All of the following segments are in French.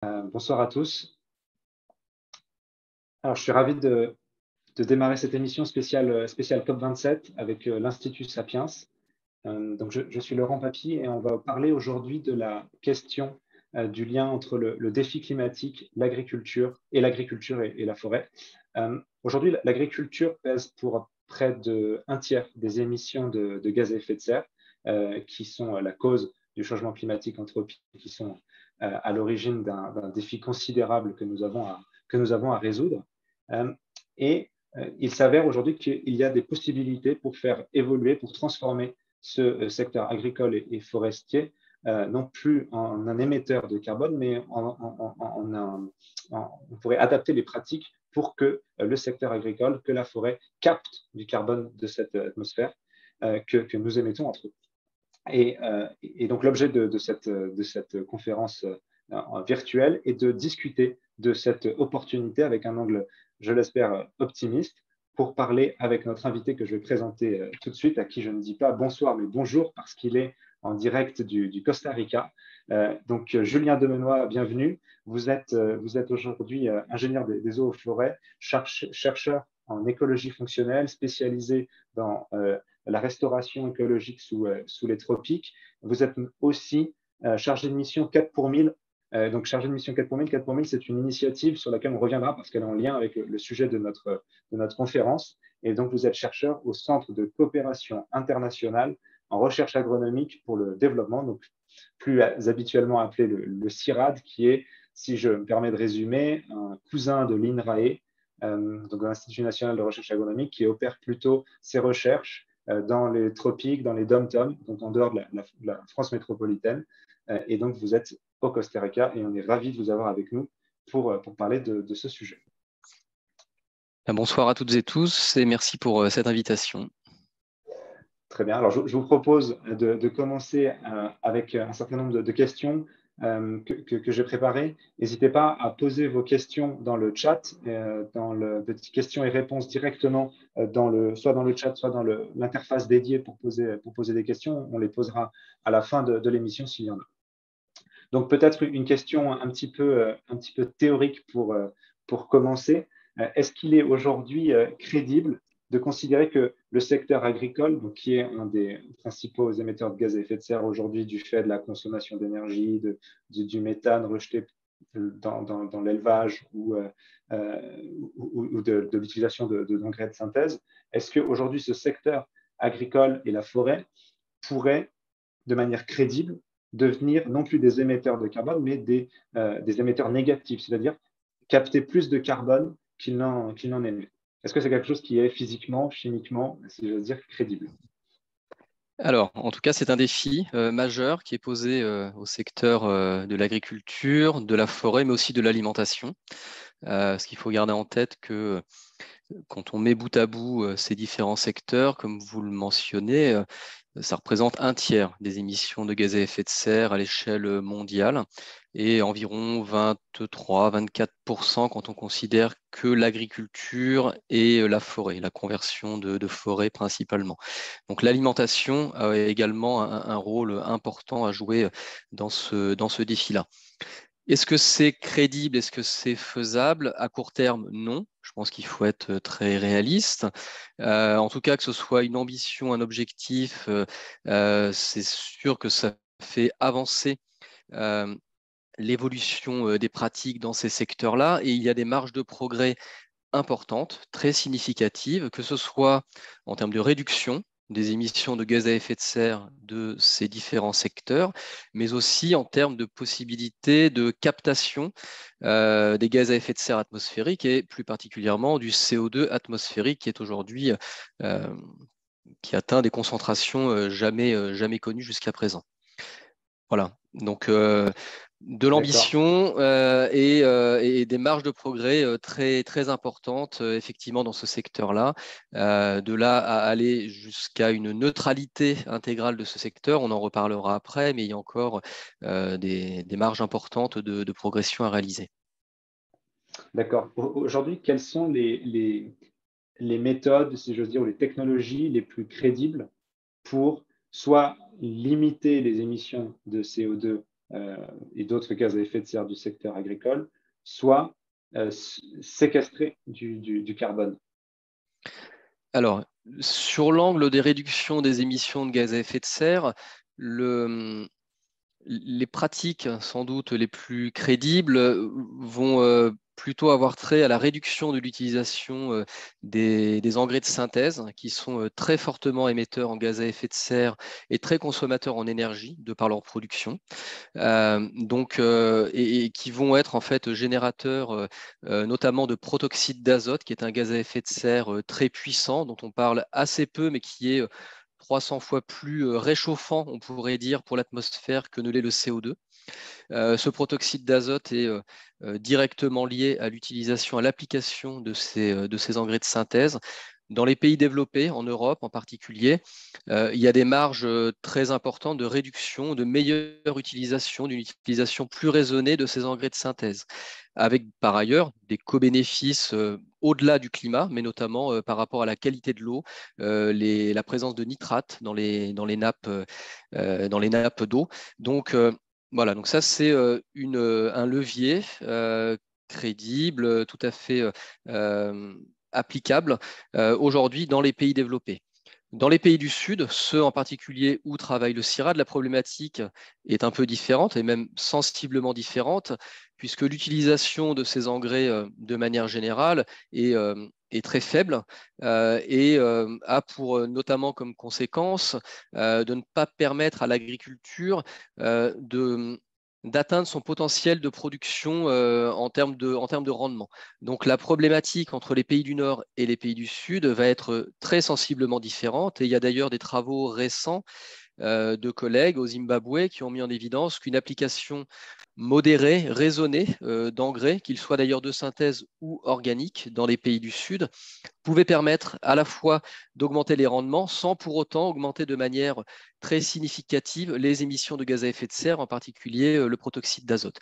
Bonsoir à tous. Alors, je suis ravi de démarrer cette émission spéciale COP27 avec l'Institut Sapiens. Donc, je suis Laurent Papy et on va parler aujourd'hui de la question du lien entre le défi climatique, l'agriculture et la forêt. Aujourd'hui, l'agriculture pèse pour près de 1/3 des émissions de gaz à effet de serre qui sont la cause du changement climatique anthropique, qui sont à l'origine d'un défi considérable que nous avons à résoudre. Et il s'avère aujourd'hui qu'il y a des possibilités pour faire évoluer, pour transformer ce secteur agricole et forestier, non plus en un émetteur de carbone, mais on pourrait adapter les pratiques pour que le secteur agricole, que la forêt capte du carbone de cette atmosphère que nous émettons entre eux. Et donc l'objet de cette conférence virtuelle est de discuter de cette opportunité avec un angle, je l'espère, optimiste, pour parler avec notre invité que je vais présenter tout de suite, à qui je ne dis pas bonsoir, mais bonjour, parce qu'il est en direct du Costa Rica. Donc, Julien Demenoy, bienvenue. Vous êtes aujourd'hui ingénieur des eaux et forêts, chercheur en écologie fonctionnelle, spécialisé dans la restauration écologique sous les tropiques. Vous êtes aussi chargé de mission 4 pour 1000. Donc, chargé de mission 4 pour 1000. 4 pour 1000, c'est une initiative sur laquelle on reviendra parce qu'elle est en lien avec le sujet de notre conférence. Et donc, vous êtes chercheur au Centre de coopération internationale en recherche agronomique pour le développement, donc plus habituellement appelé le CIRAD, qui est, si je me permets de résumer, un cousin de l'INRAE, donc l'Institut national de recherche agronomique, qui opère plutôt ses recherches dans les tropiques, dans les dom-toms, donc en dehors de la France métropolitaine. Et donc, vous êtes au Costa Rica et on est ravis de vous avoir avec nous pour parler de ce sujet. Bonsoir à toutes et tous et merci pour cette invitation. Très bien. Alors, je vous propose de commencer avec un certain nombre de questions que j'ai préparées. N'hésitez pas à poser vos questions dans le chat, dans le petit questions et réponses directement soit dans le chat, soit dans l'interface dédiée pour poser des questions. On les posera à la fin de l'émission s'il y en a. Donc, peut-être une question un petit peu théorique pour commencer. Est-ce qu'il est aujourd'hui crédible de considérer que le secteur agricole, donc, qui est un des principaux émetteurs de gaz à effet de serre aujourd'hui du fait de la consommation d'énergie, du méthane rejeté dans l'élevage ou de l'utilisation d'engrais de synthèse, est-ce qu'aujourd'hui ce secteur agricole et la forêt pourraient, de manière crédible, devenir non plus des émetteurs de carbone, mais des émetteurs négatifs, c'est-à-dire capter plus de carbone qu'il n'en émet? Est-ce que c'est quelque chose qui est physiquement, chimiquement, si j'ose dire, crédible? Alors, en tout cas, c'est un défi majeur qui est posé au secteur de l'agriculture, de la forêt, mais aussi de l'alimentation. Parce qu'il faut garder en tête que quand on met bout à bout ces différents secteurs, comme vous le mentionnez, ça représente 1/3 des émissions de gaz à effet de serre à l'échelle mondiale et environ 23-24% quand on considère que l'agriculture et la forêt, la conversion de forêt principalement. Donc l'alimentation a également un rôle important à jouer dans ce défi-là. Est-ce que c'est crédible? Est-ce que c'est faisable? À court terme, non. Je pense qu'il faut être très réaliste. En tout cas, que ce soit une ambition, un objectif, c'est sûr que ça fait avancer l'évolution des pratiques dans ces secteurs-là et il y a des marges de progrès importantes, très significatives, que ce soit en termes de réduction des émissions de gaz à effet de serre de ces différents secteurs, mais aussi en termes de possibilités de captation des gaz à effet de serre atmosphériques et plus particulièrement du CO2 atmosphérique qui est aujourd'hui qui atteint des concentrations jamais connues jusqu'à présent. Voilà, donc de l'ambition et des marges de progrès très importantes effectivement dans ce secteur-là. De là à aller jusqu'à une neutralité intégrale de ce secteur, on en reparlera après, mais il y a encore des marges importantes de progression à réaliser. D'accord. Aujourd'hui, quelles sont les méthodes, si j'ose dire, ou les technologies les plus crédibles pour soit limiter les émissions de CO2 et d'autres gaz à effet de serre du secteur agricole soient séquestrés du carbone? Alors, sur l'angle des réductions des émissions de gaz à effet de serre, les pratiques sans doute les plus crédibles vont plutôt avoir trait à la réduction de l'utilisation des engrais de synthèse qui sont très fortement émetteurs en gaz à effet de serre et très consommateurs en énergie de par leur production. Et qui vont être en fait générateurs notamment de protoxyde d'azote, qui est un gaz à effet de serre très puissant, dont on parle assez peu, mais qui est 300 fois plus réchauffant, on pourrait dire, pour l'atmosphère que ne l'est le CO2. Ce protoxyde d'azote est directement lié à l'utilisation, à l'application de ces engrais de synthèse. Dans les pays développés, en Europe en particulier, il y a des marges très importantes de réduction, de meilleure utilisation, d'une utilisation plus raisonnée de ces engrais de synthèse, avec par ailleurs des co-bénéfices au-delà du climat, mais notamment par rapport à la qualité de l'eau, la présence de nitrates dans les nappes d'eau. Donc, voilà, donc ça c'est un levier crédible, tout à fait applicable aujourd'hui dans les pays développés. Dans les pays du Sud, ceux en particulier où travaille le CIRAD, la problématique est un peu différente et même sensiblement différente, puisque l'utilisation de ces engrais de manière générale est très faible et a pour notamment comme conséquence de ne pas permettre à l'agriculture d'atteindre son potentiel de production en termes de rendement. Donc la problématique entre les pays du Nord et les pays du Sud va être très sensiblement différente. Et il y a d'ailleurs des travaux récents de collègues au Zimbabwe qui ont mis en évidence qu'une application modérée, raisonnée d'engrais, qu'ils soient d'ailleurs de synthèse ou organiques dans les pays du Sud, pouvait permettre à la fois d'augmenter les rendements sans pour autant augmenter de manière très significative les émissions de gaz à effet de serre, en particulier le protoxyde d'azote.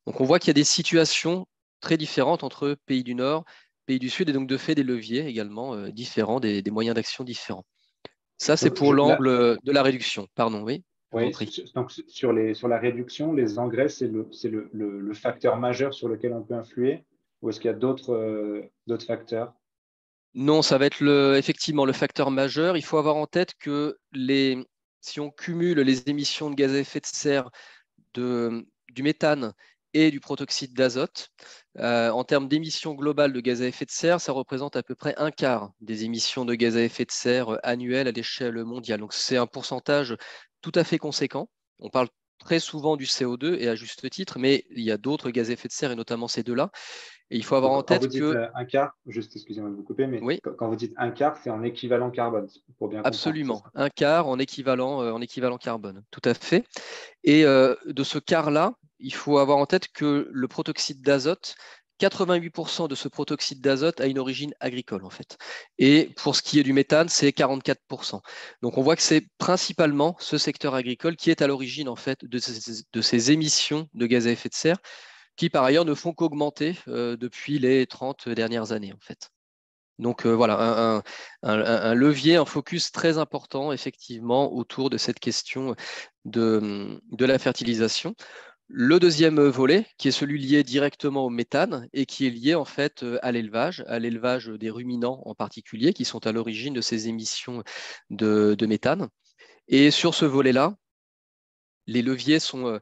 Donc on voit qu'il y a des situations très différentes entre pays du Nord, pays du Sud, et donc de fait des leviers également différents, des moyens d'action différents. Ça, c'est Donc, pour l'angle de la réduction. Pardon, oui, je vous en oui, prie. donc sur la réduction, les engrais, c'est le facteur majeur sur lequel on peut influer, ou est-ce qu'il y a d'autres facteurs? Non, ça va être effectivement le facteur majeur. Il faut avoir en tête que si on cumule les émissions de gaz à effet de serre du méthane et du protoxyde d'azote, en termes d'émissions globales de gaz à effet de serre, ça représente à peu près un quart des émissions de gaz à effet de serre annuelles à l'échelle mondiale. Donc c'est un pourcentage tout à fait conséquent. On parle très souvent du CO2 et à juste titre, mais il y a d'autres gaz à effet de serre et notamment ces deux-là. Et il faut avoir en Donc, quand vous tête dites que, un quart, juste excusez-moi de vous couper, mais oui, quand vous dites un quart, c'est en équivalent carbone, pour bien comprendre, c'est absolument, ça? un quart en équivalent carbone, tout à fait. Et de ce quart-là, il faut avoir en tête que le protoxyde d'azote, 88% de ce protoxyde d'azote a une origine agricole en fait. Et pour ce qui est du méthane, c'est 44%. Donc on voit que c'est principalement ce secteur agricole qui est à l'origine en fait de ces émissions de gaz à effet de serre, qui par ailleurs ne font qu'augmenter depuis les 30 dernières années en fait. Donc voilà, un levier, un focus très important effectivement autour de cette question de la fertilisation. Le deuxième volet, qui est celui lié directement au méthane et qui est lié en fait à l'élevage des ruminants en particulier, qui sont à l'origine de ces émissions de méthane. Et sur ce volet-là, les leviers sont,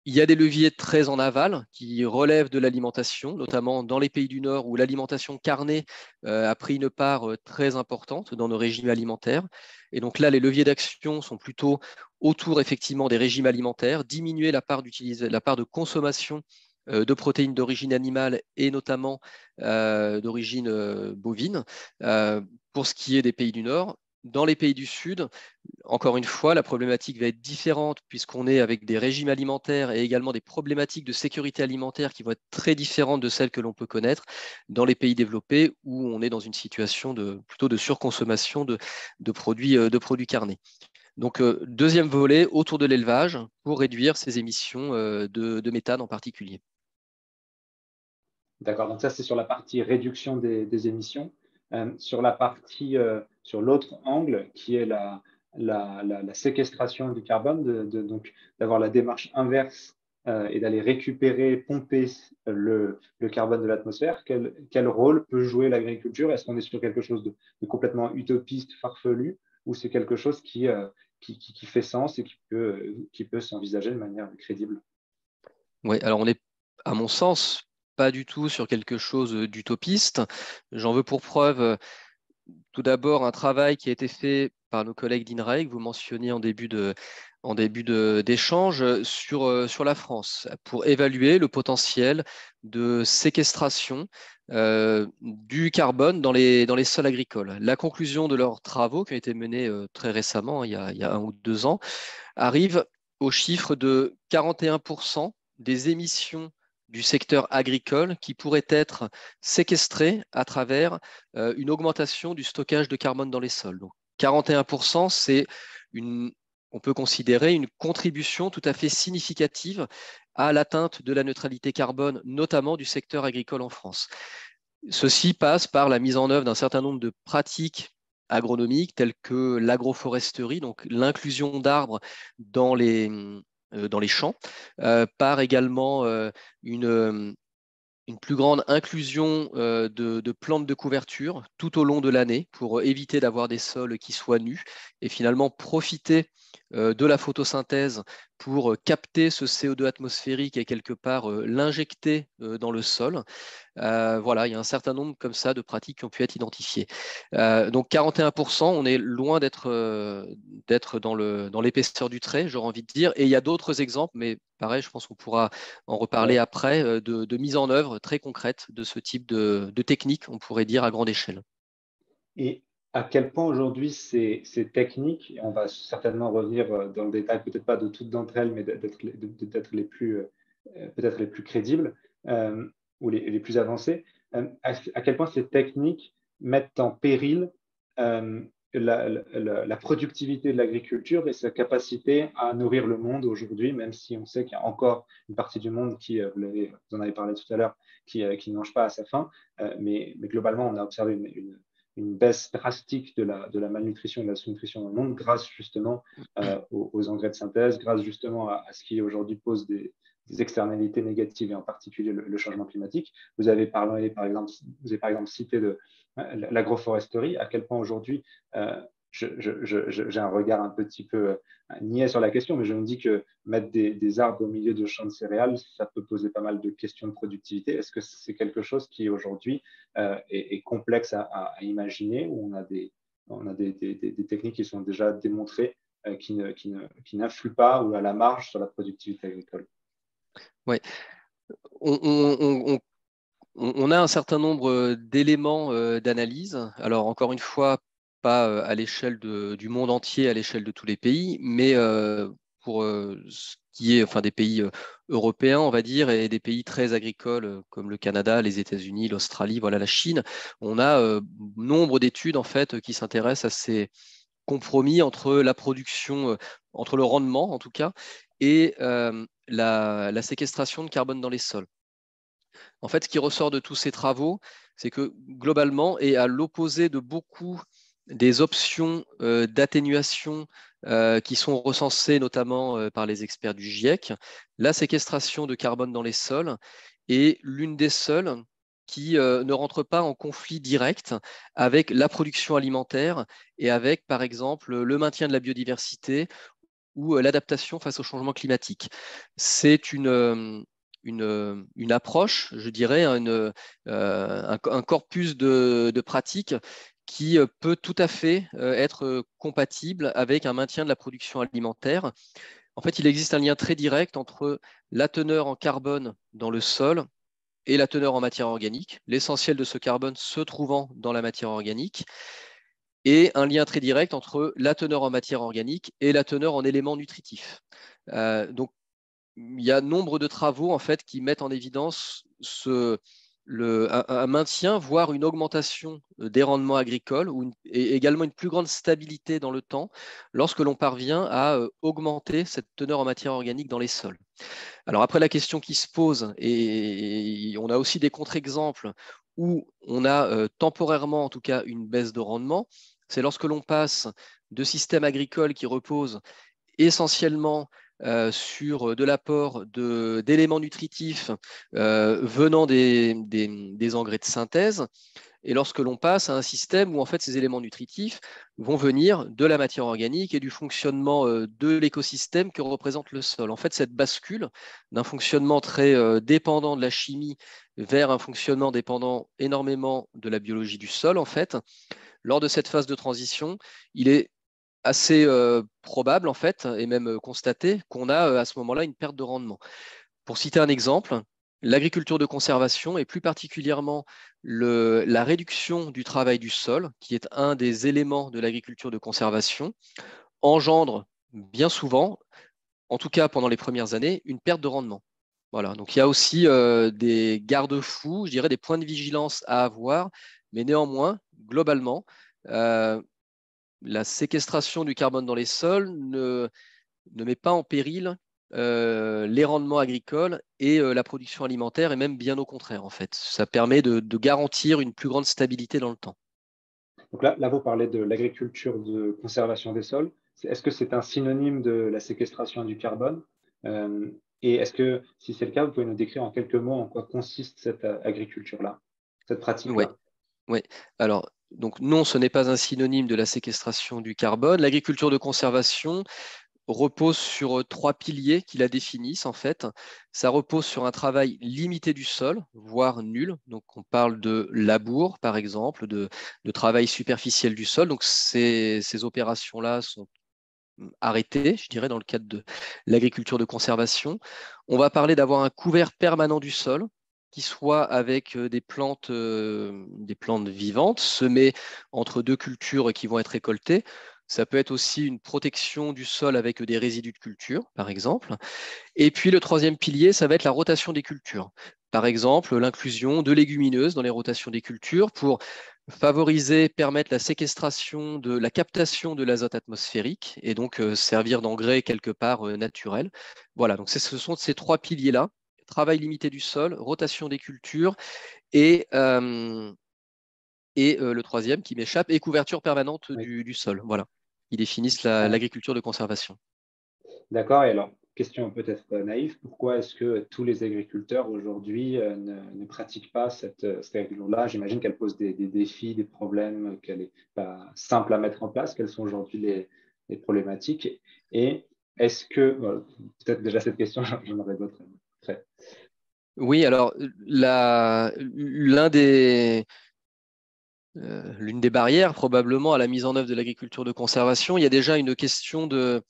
il y a des leviers très en aval qui relèvent de l'alimentation, notamment dans les pays du Nord où l'alimentation carnée a pris une part très importante dans nos régimes alimentaires. Et donc là, les leviers d'action sont plutôt autour effectivement des régimes alimentaires, diminuer la part de consommation de protéines d'origine animale et notamment d'origine bovine. Pour ce qui est des pays du Nord, dans les pays du Sud, encore une fois, la problématique va être différente puisqu'on est avec des régimes alimentaires et également des problématiques de sécurité alimentaire qui vont être très différentes de celles que l'on peut connaître dans les pays développés où on est dans une situation plutôt de surconsommation de produits carnés. Donc, deuxième volet autour de l'élevage pour réduire ces émissions de méthane en particulier. D'accord, donc ça c'est sur la partie réduction des émissions. Sur la partie, sur l'autre angle qui est la séquestration du carbone, donc d'avoir la démarche inverse et d'aller récupérer, pomper le carbone de l'atmosphère, quel rôle peut jouer l'agriculture? Est-ce qu'on est sur quelque chose de complètement utopiste, farfelu, ou c'est quelque chose qui fait sens et qui peut s'envisager de manière crédible? Oui, alors on est, à mon sens, pas du tout sur quelque chose d'utopiste. J'en veux pour preuve tout d'abord un travail qui a été fait par nos collègues d'INRAE, que vous mentionniez en début d'échange, sur la France, pour évaluer le potentiel de séquestration du carbone dans les sols agricoles. La conclusion de leurs travaux, qui ont été menés très récemment, il y a 1 ou 2 ans, arrive au chiffre de 41% des émissions du secteur agricole qui pourraient être séquestrées à travers une augmentation du stockage de carbone dans les sols. Donc 41%, c'est on peut considérer une contribution tout à fait significative à l'atteinte de la neutralité carbone, notamment du secteur agricole en France. Ceci passe par la mise en œuvre d'un certain nombre de pratiques agronomiques telles que l'agroforesterie, donc l'inclusion d'arbres dans les champs, par également une plus grande inclusion de plantes de couverture tout au long de l'année pour éviter d'avoir des sols qui soient nus et finalement profiter de la photosynthèse pour capter ce CO2 atmosphérique et quelque part l'injecter dans le sol. Voilà, il y a un certain nombre comme ça de pratiques qui ont pu être identifiées. Donc 41%, on est loin d'être dans l'épaisseur du trait, j'aurais envie de dire. Et il y a d'autres exemples, mais pareil, je pense qu'on pourra en reparler Ouais. après, de mise en œuvre très concrète de ce type de technique, on pourrait dire à grande échelle. Et à quel point aujourd'hui ces techniques, et on va certainement revenir dans le détail, peut-être pas de toutes d'entre elles, mais d'être peut-être les plus crédibles ou les plus avancées, à quel point ces techniques mettent en péril euh, la productivité de l'agriculture et sa capacité à nourrir le monde aujourd'hui, même si on sait qu'il y a encore une partie du monde qui, vous en avez parlé tout à l'heure, qui ne mange pas à sa faim, mais globalement, on a observé une baisse drastique de la malnutrition et de la sous-nutrition dans le monde grâce justement aux engrais de synthèse, grâce justement à ce qui aujourd'hui pose des externalités négatives et en particulier le changement climatique. Vous avez par exemple cité l'agroforesterie, à quel point aujourd'hui j'ai un regard un petit peu niais sur la question, mais je me dis que mettre des arbres au milieu de champs de céréales, ça peut poser pas mal de questions de productivité. Est-ce que c'est quelque chose qui aujourd'hui est complexe à imaginer, où on a des techniques qui sont déjà démontrées, qui n'influent pas ou à la marge sur la productivité agricole? Ouais. On a un certain nombre d'éléments d'analyse. Alors, encore une fois, pas à l'échelle du monde entier, à l'échelle de tous les pays, mais pour ce qui est enfin, des pays européens, on va dire, et des pays très agricoles comme le Canada, les États-Unis, l'Australie, voilà, la Chine. On a nombre d'études en fait qui s'intéressent à ces compromis entre la production, entre le rendement en tout cas, et la séquestration de carbone dans les sols. En fait, ce qui ressort de tous ces travaux, c'est que globalement, et à l'opposé de beaucoup des options d'atténuation qui sont recensées notamment par les experts du GIEC, la séquestration de carbone dans les sols est l'une des seules qui ne rentre pas en conflit direct avec la production alimentaire et avec, par exemple, le maintien de la biodiversité ou l'adaptation face au changement climatique. C'est une approche, je dirais, un corpus de pratiques qui peut tout à fait être compatible avec un maintien de la production alimentaire. En fait, il existe un lien très direct entre la teneur en carbone dans le sol et la teneur en matière organique, l'essentiel de ce carbone se trouvant dans la matière organique, et un lien très direct entre la teneur en matière organique et la teneur en éléments nutritifs. Donc, il y a nombre de travaux en fait qui mettent en évidence un maintien, voire une augmentation des rendements agricoles et également une plus grande stabilité dans le temps lorsque l'on parvient à augmenter cette teneur en matière organique dans les sols. Alors après, la question qui se pose, et on a aussi des contre-exemples où on a temporairement en tout cas une baisse de rendement, c'est lorsque l'on passe de systèmes agricoles qui reposent essentiellement sur de l'apport d'éléments nutritifs venant des engrais de synthèse, et lorsque l'on passe à un système où en fait ces éléments nutritifs vont venir de la matière organique et du fonctionnement de l'écosystème que représente le sol. En fait, cette bascule d'un fonctionnement très dépendant de la chimie vers un fonctionnement dépendant énormément de la biologie du sol, en fait, lors de cette phase de transition, il est assez probable en fait, et même constaté, qu'on a à ce moment-là une perte de rendement. Pour citer un exemple, l'agriculture de conservation et plus particulièrement la réduction du travail du sol, qui est un des éléments de l'agriculture de conservation, engendre bien souvent, en tout cas pendant les premières années, une perte de rendement. Voilà, donc il y a aussi des garde-fous, je dirais des points de vigilance à avoir, mais néanmoins, globalement, la séquestration du carbone dans les sols ne met pas en péril les rendements agricoles et la production alimentaire, et même bien au contraire, en fait. Ça permet de garantir une plus grande stabilité dans le temps. Donc là, vous parlez de l'agriculture de conservation des sols. Est-ce que c'est un synonyme de la séquestration du carbone? Et est-ce que, si c'est le cas, vous pouvez nous décrire en quelques mots en quoi consiste cette agriculture-là, cette Oui, pratique-là? ouais. Alors, donc non, ce n'est pas un synonyme de la séquestration du carbone. L'agriculture de conservation repose sur trois piliers qui la définissent en fait. Ça repose sur un travail limité du sol, voire nul. Donc on parle de labour, par exemple, de travail superficiel du sol. Donc ces opérations-là sont arrêtées, je dirais, dans le cadre de l'agriculture de conservation. On va parler d'avoir un couvert permanent du sol, qui soit avec des plantes vivantes semées entre deux cultures qui vont être récoltées. Ça peut être aussi une protection du sol avec des résidus de culture, par exemple. Et puis le troisième pilier, ça va être la rotation des cultures. Par exemple, l'inclusion de légumineuses dans les rotations des cultures pour favoriser, permettre la séquestration de la captation de l'azote atmosphérique et donc servir d'engrais quelque part naturel. Voilà, donc ce sont ces trois piliers-là: travail limité du sol, rotation des cultures et le troisième qui m'échappe, et couverture permanente Oui. du sol. Voilà, ils définissent Ah, l'agriculture de conservation. d'accord. Et alors, question peut-être naïve, pourquoi est-ce que tous les agriculteurs aujourd'hui ne pratiquent pas cette agriculture-là? J'imagine qu'elle pose des défis, des problèmes, qu'elle n'est pas simple à mettre en place. Quelles sont aujourd'hui les problématiques? Et est-ce que, voilà, peut-être déjà cette question, j'en aurais d'autres après. Oui, alors l'une des barrières probablement à la mise en œuvre de l'agriculture de conservation, il y a déjà une question de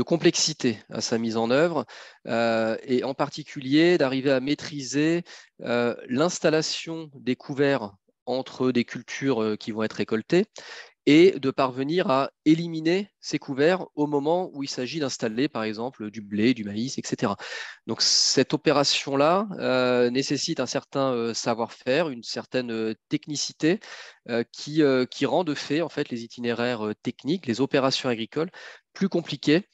complexité à sa mise en œuvre, et en particulier d'arriver à maîtriser l'installation des couverts entre des cultures qui vont être récoltées, et de parvenir à éliminer ces couverts au moment où il s'agit d'installer, par exemple, du blé, du maïs, etc. Donc cette opération-là nécessite un certain savoir-faire, une certaine technicité qui rend de fait en fait les itinéraires techniques, les opérations agricoles plus compliquées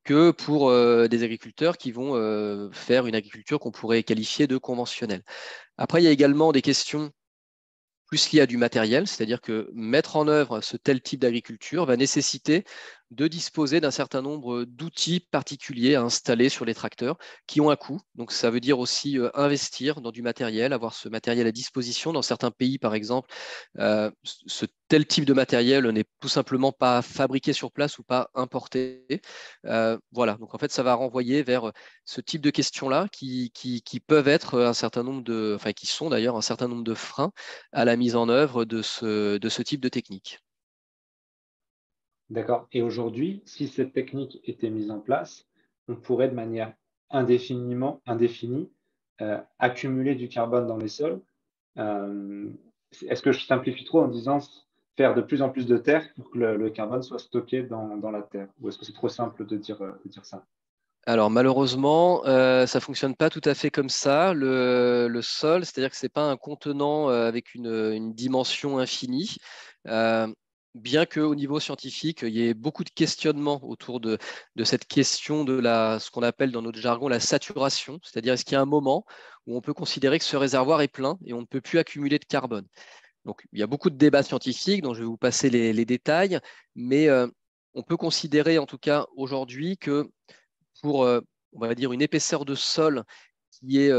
que pour des agriculteurs qui vont faire une agriculture qu'on pourrait qualifier de conventionnelle. Après, il y a également des questions plus lié à du matériel, c'est-à-dire que mettre en œuvre ce tel type d'agriculture va nécessiter de disposer d'un certain nombre d'outils particuliers à installer sur les tracteurs qui ont un coût. Donc ça veut dire aussi investir dans du matériel, avoir ce matériel à disposition. Dans certains pays, par exemple, ce tel type de matériel n'est tout simplement pas fabriqué sur place ou pas importé. Voilà, donc en fait, ça va renvoyer vers ce type de questions-là qui peuvent être un certain nombre enfin qui sont d'ailleurs un certain nombre de freins à la mise en œuvre de ce type de technique. D'accord. Et aujourd'hui, si cette technique était mise en place, on pourrait de manière indéfinie accumuler du carbone dans les sols. Euh, Est-ce que je simplifie trop en disant faire de plus en plus de terre pour que le carbone soit stocké dans la terre? Ou est-ce que c'est trop simple de dire ça? Alors malheureusement, ça ne fonctionne pas tout à fait comme ça. Le sol, c'est-à-dire que ce n'est pas un contenant avec une dimension infinie. Euh, Bien qu'au niveau scientifique, il y ait beaucoup de questionnements autour de cette question de ce qu'on appelle dans notre jargon la saturation, c'est-à-dire est-ce qu'il y a un moment où on peut considérer que ce réservoir est plein et on ne peut plus accumuler de carbone. Donc, il y a beaucoup de débats scientifiques dont je vais vous passer les détails, mais on peut considérer en tout cas aujourd'hui que pour, on va dire, une épaisseur de sol qui est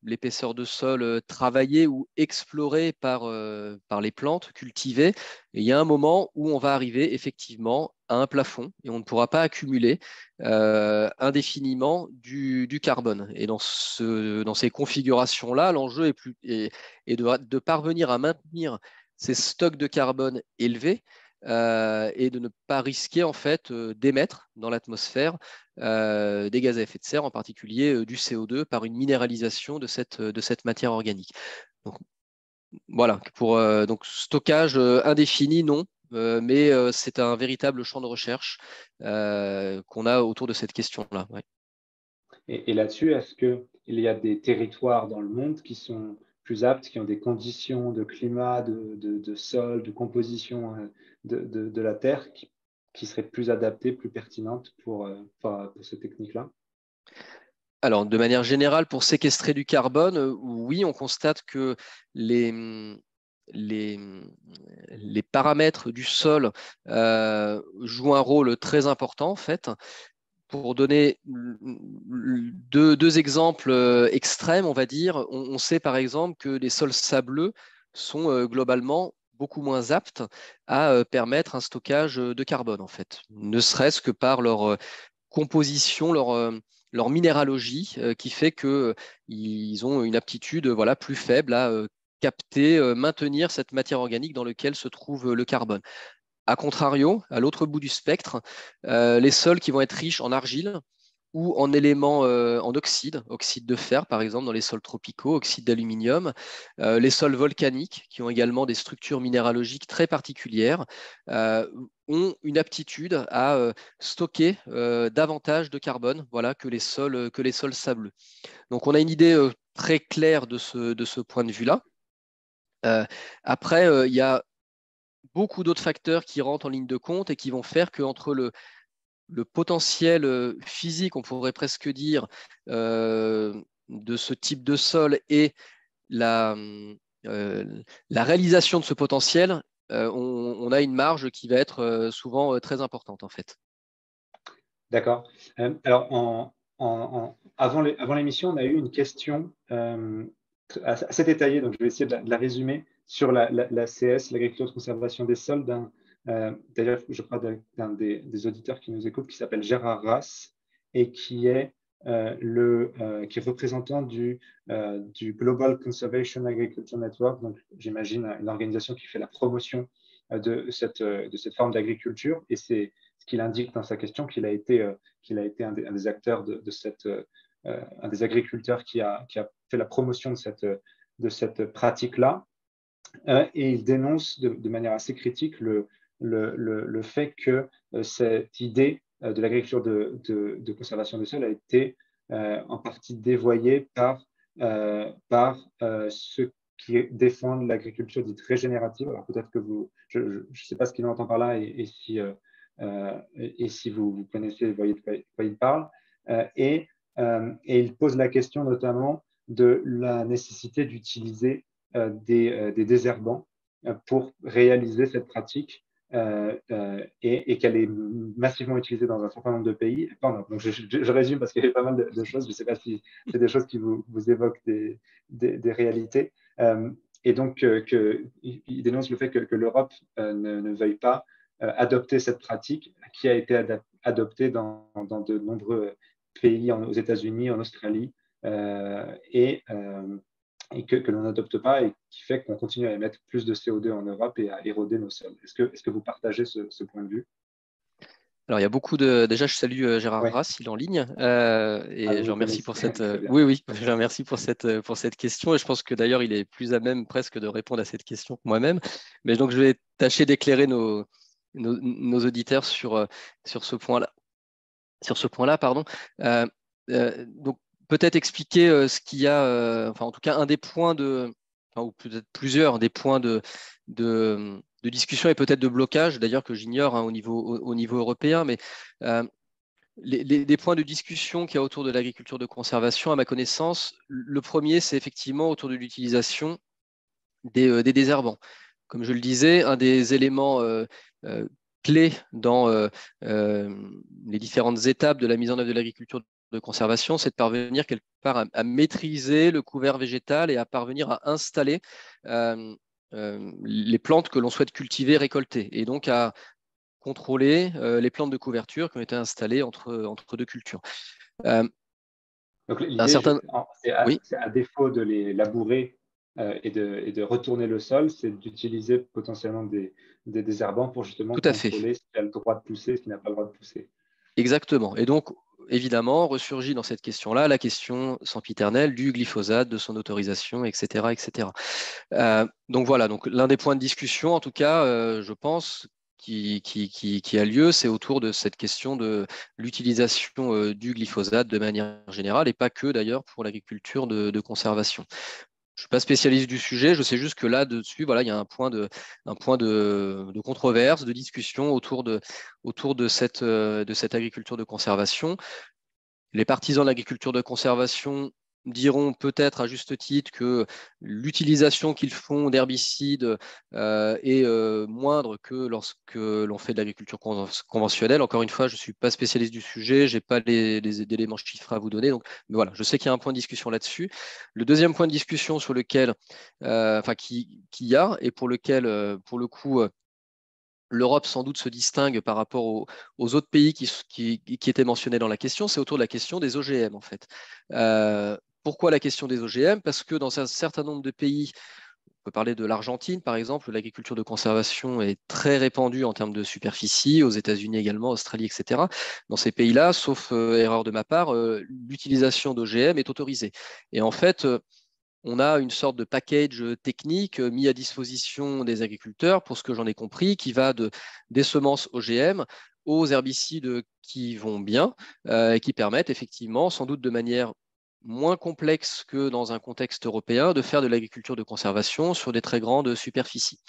l'épaisseur de sol travaillée ou explorée par les plantes cultivées, et il y a un moment où on va arriver effectivement à un plafond et on ne pourra pas accumuler indéfiniment du carbone. Et dans ces configurations-là, l'enjeu est de parvenir à maintenir ces stocks de carbone élevés et de ne pas risquer en fait d'émettre dans l'atmosphère des gaz à effet de serre, en particulier du CO2, par une minéralisation de cette matière organique. Donc, voilà, pour donc, stockage indéfini, non, mais c'est un véritable champ de recherche qu'on a autour de cette question-là. Ouais. Et là-dessus, est-ce qu'il y a des territoires dans le monde qui sont plus aptes, qui ont des conditions de climat, de sol, de composition de la Terre qui seraient plus adaptées, plus pertinentes pour ces techniques-là? Alors, de manière générale, pour séquestrer du carbone, oui, on constate que les, les, les paramètres du sol jouent un rôle très important, en fait. Pour donner deux exemples extrêmes, on va dire, on sait par exemple que les sols sableux sont globalement beaucoup moins aptes à permettre un stockage de carbone, en fait, ne serait-ce que par leur composition, leur minéralogie, qui fait qu'ils ont une aptitude voilà, plus faible à capter, maintenir cette matière organique dans laquelle se trouve le carbone. A contrario, à l'autre bout du spectre, les sols qui vont être riches en argile ou en éléments en oxyde de fer, par exemple, dans les sols tropicaux, oxyde d'aluminium, les sols volcaniques, qui ont également des structures minéralogiques très particulières, ont une aptitude à stocker davantage de carbone voilà, que les sols sableux. Donc, on a une idée très claire de ce point de vue-là. Après, il y a beaucoup d'autres facteurs qui rentrent en ligne de compte et qui vont faire qu'entre le potentiel physique, on pourrait presque dire, de ce type de sol et la, euh, la réalisation de ce potentiel, on a une marge qui va être souvent très importante en fait. D'accord. Alors, avant l'émission, on a eu une question assez détaillée, donc je vais essayer de la résumer sur la CS, l'agriculture de conservation des sols, d'ailleurs, je crois, d'un des auditeurs qui nous écoute, qui s'appelle Gérard Rass, et qui est représentant du Global Conservation Agriculture Network, donc j'imagine une organisation qui fait la promotion de cette forme d'agriculture, et c'est ce qu'il indique dans sa question, qu'il a été un des acteurs un des agriculteurs qui a fait la promotion de cette pratique-là. Et il dénonce de manière assez critique le fait que cette idée de l'agriculture de conservation des sols a été en partie dévoyée par ceux qui défendent l'agriculture dite régénérative. Alors peut-être que je ne sais pas ce qu'il entend par là et si vous connaissez, vous voyez de quoi il parle. Et il pose la question notamment de la nécessité d'utiliser des désherbants pour réaliser cette pratique et qu'elle est massivement utilisée dans un certain nombre de pays. Pardon, donc je résume parce qu'il y avait pas mal de choses. Je ne sais pas si c'est des choses qui vous évoquent des réalités. Et donc, il dénonce le fait que l'Europe ne veuille pas adopter cette pratique qui a été adoptée dans de nombreux pays, aux États-Unis, en Australie, et que l'on n'adopte pas et qui fait qu'on continue à émettre plus de CO2 en Europe et à éroder nos sols. Est-ce que vous partagez ce point de vue? Alors, il y a beaucoup de. Déjà, je salue Gérard Ouais. Rass, il est en ligne. Ah, Et vous je le remercie connaissez. pour cette. Très bien. Oui, oui, je remercie pour cette question. Et je pense que d'ailleurs, il est plus à même presque de répondre à cette question que moi-même. Mais donc, je vais tâcher d'éclairer nos auditeurs sur ce point-là. Sur ce point-là, pardon. Donc, peut-être expliquer ce qu'il y a, enfin, en tout cas, un des points enfin, ou peut-être plusieurs des points de discussion et peut-être de blocage, d'ailleurs, que j'ignore hein, au niveau européen, mais des points de discussion qu'il y a autour de l'agriculture de conservation, à ma connaissance, le premier, c'est effectivement autour de l'utilisation des désherbants. Comme je le disais, un des éléments clés dans les différentes étapes de la mise en œuvre de l'agriculture de conservation, c'est de parvenir quelque part à maîtriser le couvert végétal et à parvenir à installer les plantes que l'on souhaite cultiver, récolter, et donc à contrôler les plantes de couverture qui ont été installées entre deux cultures. Donc Un l'idée, certain... Oui, c'est à défaut de les labourer et de retourner le sol, c'est d'utiliser potentiellement des désherbants pour justement tout à fait. contrôler ce qui a le droit de pousser et ce qui n'a pas le droit de pousser. Exactement. Et donc, évidemment, ressurgit dans cette question-là la question sempiternelle du glyphosate, de son autorisation, etc. etc. Donc voilà, donc, l'un des points de discussion, en tout cas, je pense, qui a lieu, c'est autour de cette question de l'utilisation du glyphosate de manière générale, et pas que d'ailleurs pour l'agriculture de conservation. Je ne suis pas spécialiste du sujet, je sais juste que là-dessus, voilà, il y a un point de controverse, de discussion autour de cette agriculture de conservation. Les partisans de l'agriculture de conservation diront peut-être à juste titre que l'utilisation qu'ils font d'herbicides est moindre que lorsque l'on fait de l'agriculture conventionnelle. Encore une fois, je ne suis pas spécialiste du sujet, je n'ai pas les éléments chiffrés à vous donner. Donc, mais voilà, je sais qu'il y a un point de discussion là-dessus. Le deuxième point de discussion sur lequel, qui y a, et pour lequel, pour le coup, l'Europe sans doute se distingue par rapport aux autres pays qui étaient mentionnés dans la question, c'est autour de la question des OGM en fait. Pourquoi la question des OGM? Parce que dans un certain nombre de pays, on peut parler de l'Argentine par exemple, l'agriculture de conservation est très répandue en termes de superficie, aux États-Unis également, Australie, etc. Dans ces pays-là, sauf erreur de ma part, l'utilisation d'OGM est autorisée. Et en fait, on a une sorte de package technique mis à disposition des agriculteurs, pour ce que j'en ai compris, qui va des semences OGM aux herbicides qui vont bien et qui permettent effectivement, sans doute de manière moins complexe que dans un contexte européen, de faire de l'agriculture de conservation sur des très grandes superficies.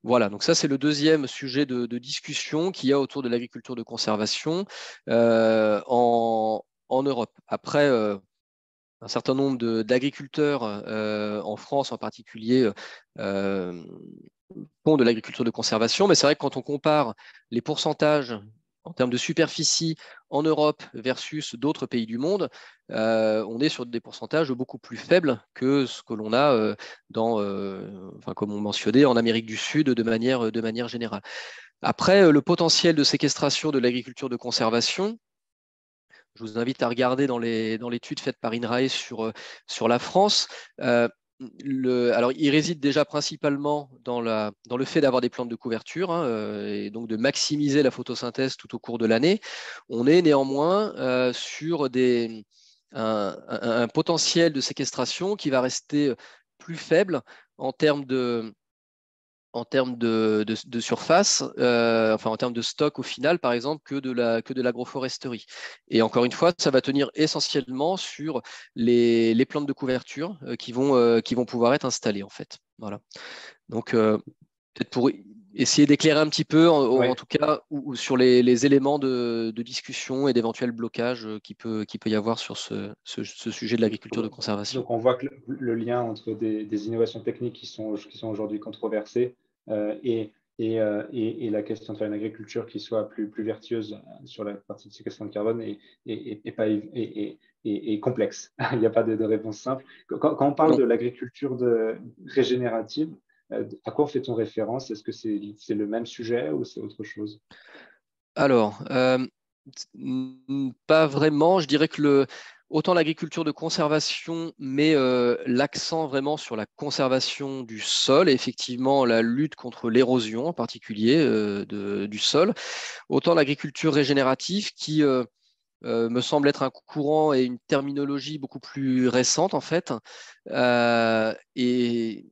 Voilà, donc ça c'est le deuxième sujet de discussion qu'il y a autour de l'agriculture de conservation en Europe. Après, un certain nombre d'agriculteurs en France en particulier font de l'agriculture de conservation, mais c'est vrai que quand on compare les pourcentages en termes de superficie en Europe versus d'autres pays du monde, on est sur des pourcentages beaucoup plus faibles que ce que l'on a comme on mentionnait, en Amérique du Sud de manière générale. Après, le potentiel de séquestration de l'agriculture de conservation, je vous invite à regarder dans l'étude faite par INRAE sur la France. Alors, il réside déjà principalement dans le fait d'avoir des plantes de couverture et donc de maximiser la photosynthèse tout au cours de l'année. On est néanmoins sur un potentiel de séquestration qui va rester plus faible en termes de surface, en termes de stock au final, par exemple, que de l'agroforesterie. Et encore une fois, ça va tenir essentiellement sur les plantes de couverture qui vont pouvoir être installées, en fait. Voilà. Donc, peut-être pour essayer d'éclairer un petit peu, en Ouais. tout cas, sur les éléments de discussion et d'éventuels blocages qui peut y avoir sur ce sujet de l'agriculture de conservation. Donc on voit que le lien entre des innovations techniques qui sont aujourd'hui controversées et la question de faire une agriculture qui soit plus vertueuse sur la partie de séquestration de carbone est complexe. Il n'y a pas de réponse simple. Quand on parle Non. de l'agriculture régénérative, à quoi fait-on référence? Est-ce que c'est le même sujet ou c'est autre chose? Alors, pas vraiment. Je dirais que autant l'agriculture de conservation met l'accent vraiment sur la conservation du sol et effectivement la lutte contre l'érosion en particulier du sol, autant l'agriculture régénérative qui me semble être un courant et une terminologie beaucoup plus récente en fait, et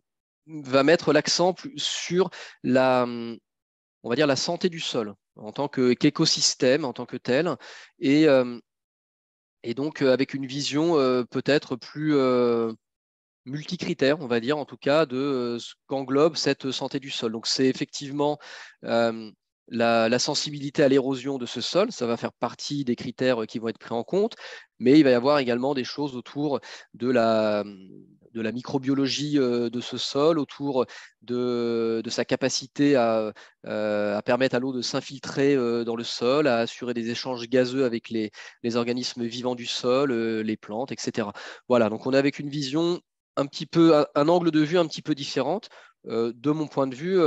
va mettre l'accent sur on va dire la santé du sol en tant qu'écosystème, en tant que tel, et, euh, et donc avec une vision peut-être plus multicritère, on va dire, en tout cas, de ce qu'englobe cette santé du sol. Donc c'est effectivement la sensibilité à l'érosion de ce sol, ça va faire partie des critères qui vont être pris en compte, mais il va y avoir également des choses autour de la microbiologie de ce sol, autour de sa capacité à permettre à l'eau de s'infiltrer dans le sol, à assurer des échanges gazeux avec les organismes vivants du sol, les plantes, etc. Voilà, donc on est avec une vision un petit peu, un angle de vue un petit peu différente. De mon point de vue,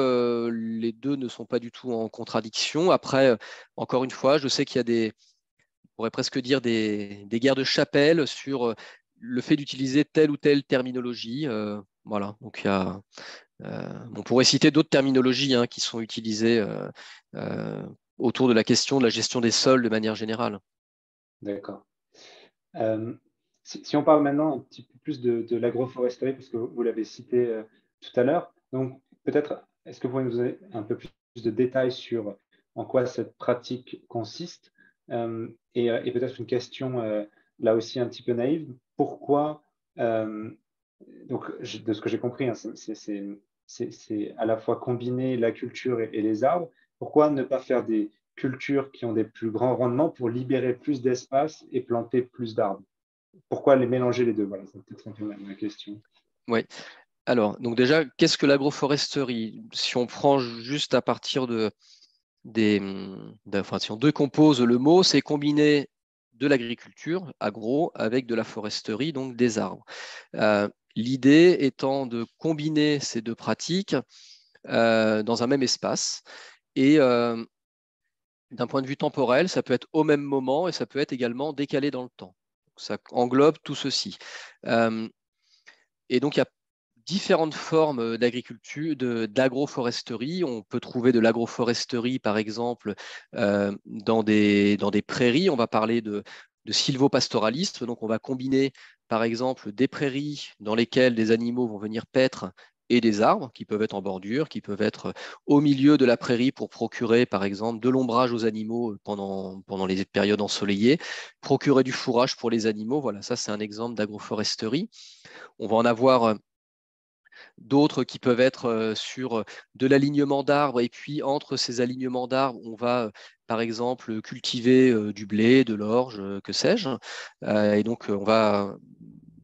les deux ne sont pas du tout en contradiction. Après, encore une fois, je sais qu'il y a on pourrait presque dire des guerres de chapelle sur le fait d'utiliser telle ou telle terminologie. Voilà, donc on pourrait citer d'autres terminologies qui sont utilisées euh, autour de la question de la gestion des sols de manière générale. D'accord. Si on parle maintenant un petit peu plus de l'agroforesterie, parce que vous l'avez cité tout à l'heure, donc peut-être, est-ce que vous pouvez nous donner un peu plus de détails sur en quoi cette pratique consiste et peut-être une question là aussi un petit peu naïve, pourquoi, donc de ce que j'ai compris, hein, c'est à la fois combiner la culture et les arbres, pourquoi ne pas faire des cultures qui ont des plus grands rendements pour libérer plus d'espace et planter plus d'arbres? Pourquoi les mélanger les deux? Voilà, c'est peut-être un peu ma question. Oui. Alors, donc déjà, qu'est-ce que l'agroforesterie? Si on prend juste à partir enfin, si on décompose le mot, c'est combiner de l'agriculture, agro, avec de la foresterie, donc des arbres. L'idée étant de combiner ces deux pratiques dans un même espace. Et d'un point de vue temporel, ça peut être au même moment et ça peut être également décalé dans le temps. Ça englobe tout ceci. Et donc, il y a différentes formes d'agriculture, d'agroforesterie. On peut trouver de l'agroforesterie, par exemple, dans des prairies. On va parler de sylvopastoralisme. Donc, on va combiner, par exemple, des prairies dans lesquelles des animaux vont venir paître et des arbres qui peuvent être en bordure, qui peuvent être au milieu de la prairie pour procurer, par exemple, de l'ombrage aux animaux pendant les périodes ensoleillées, procurer du fourrage pour les animaux. Voilà, ça, c'est un exemple d'agroforesterie. On va en avoir d'autres qui peuvent être sur de l'alignement d'arbres, et puis entre ces alignements d'arbres, on va par exemple cultiver du blé, de l'orge, que sais-je. Et donc on va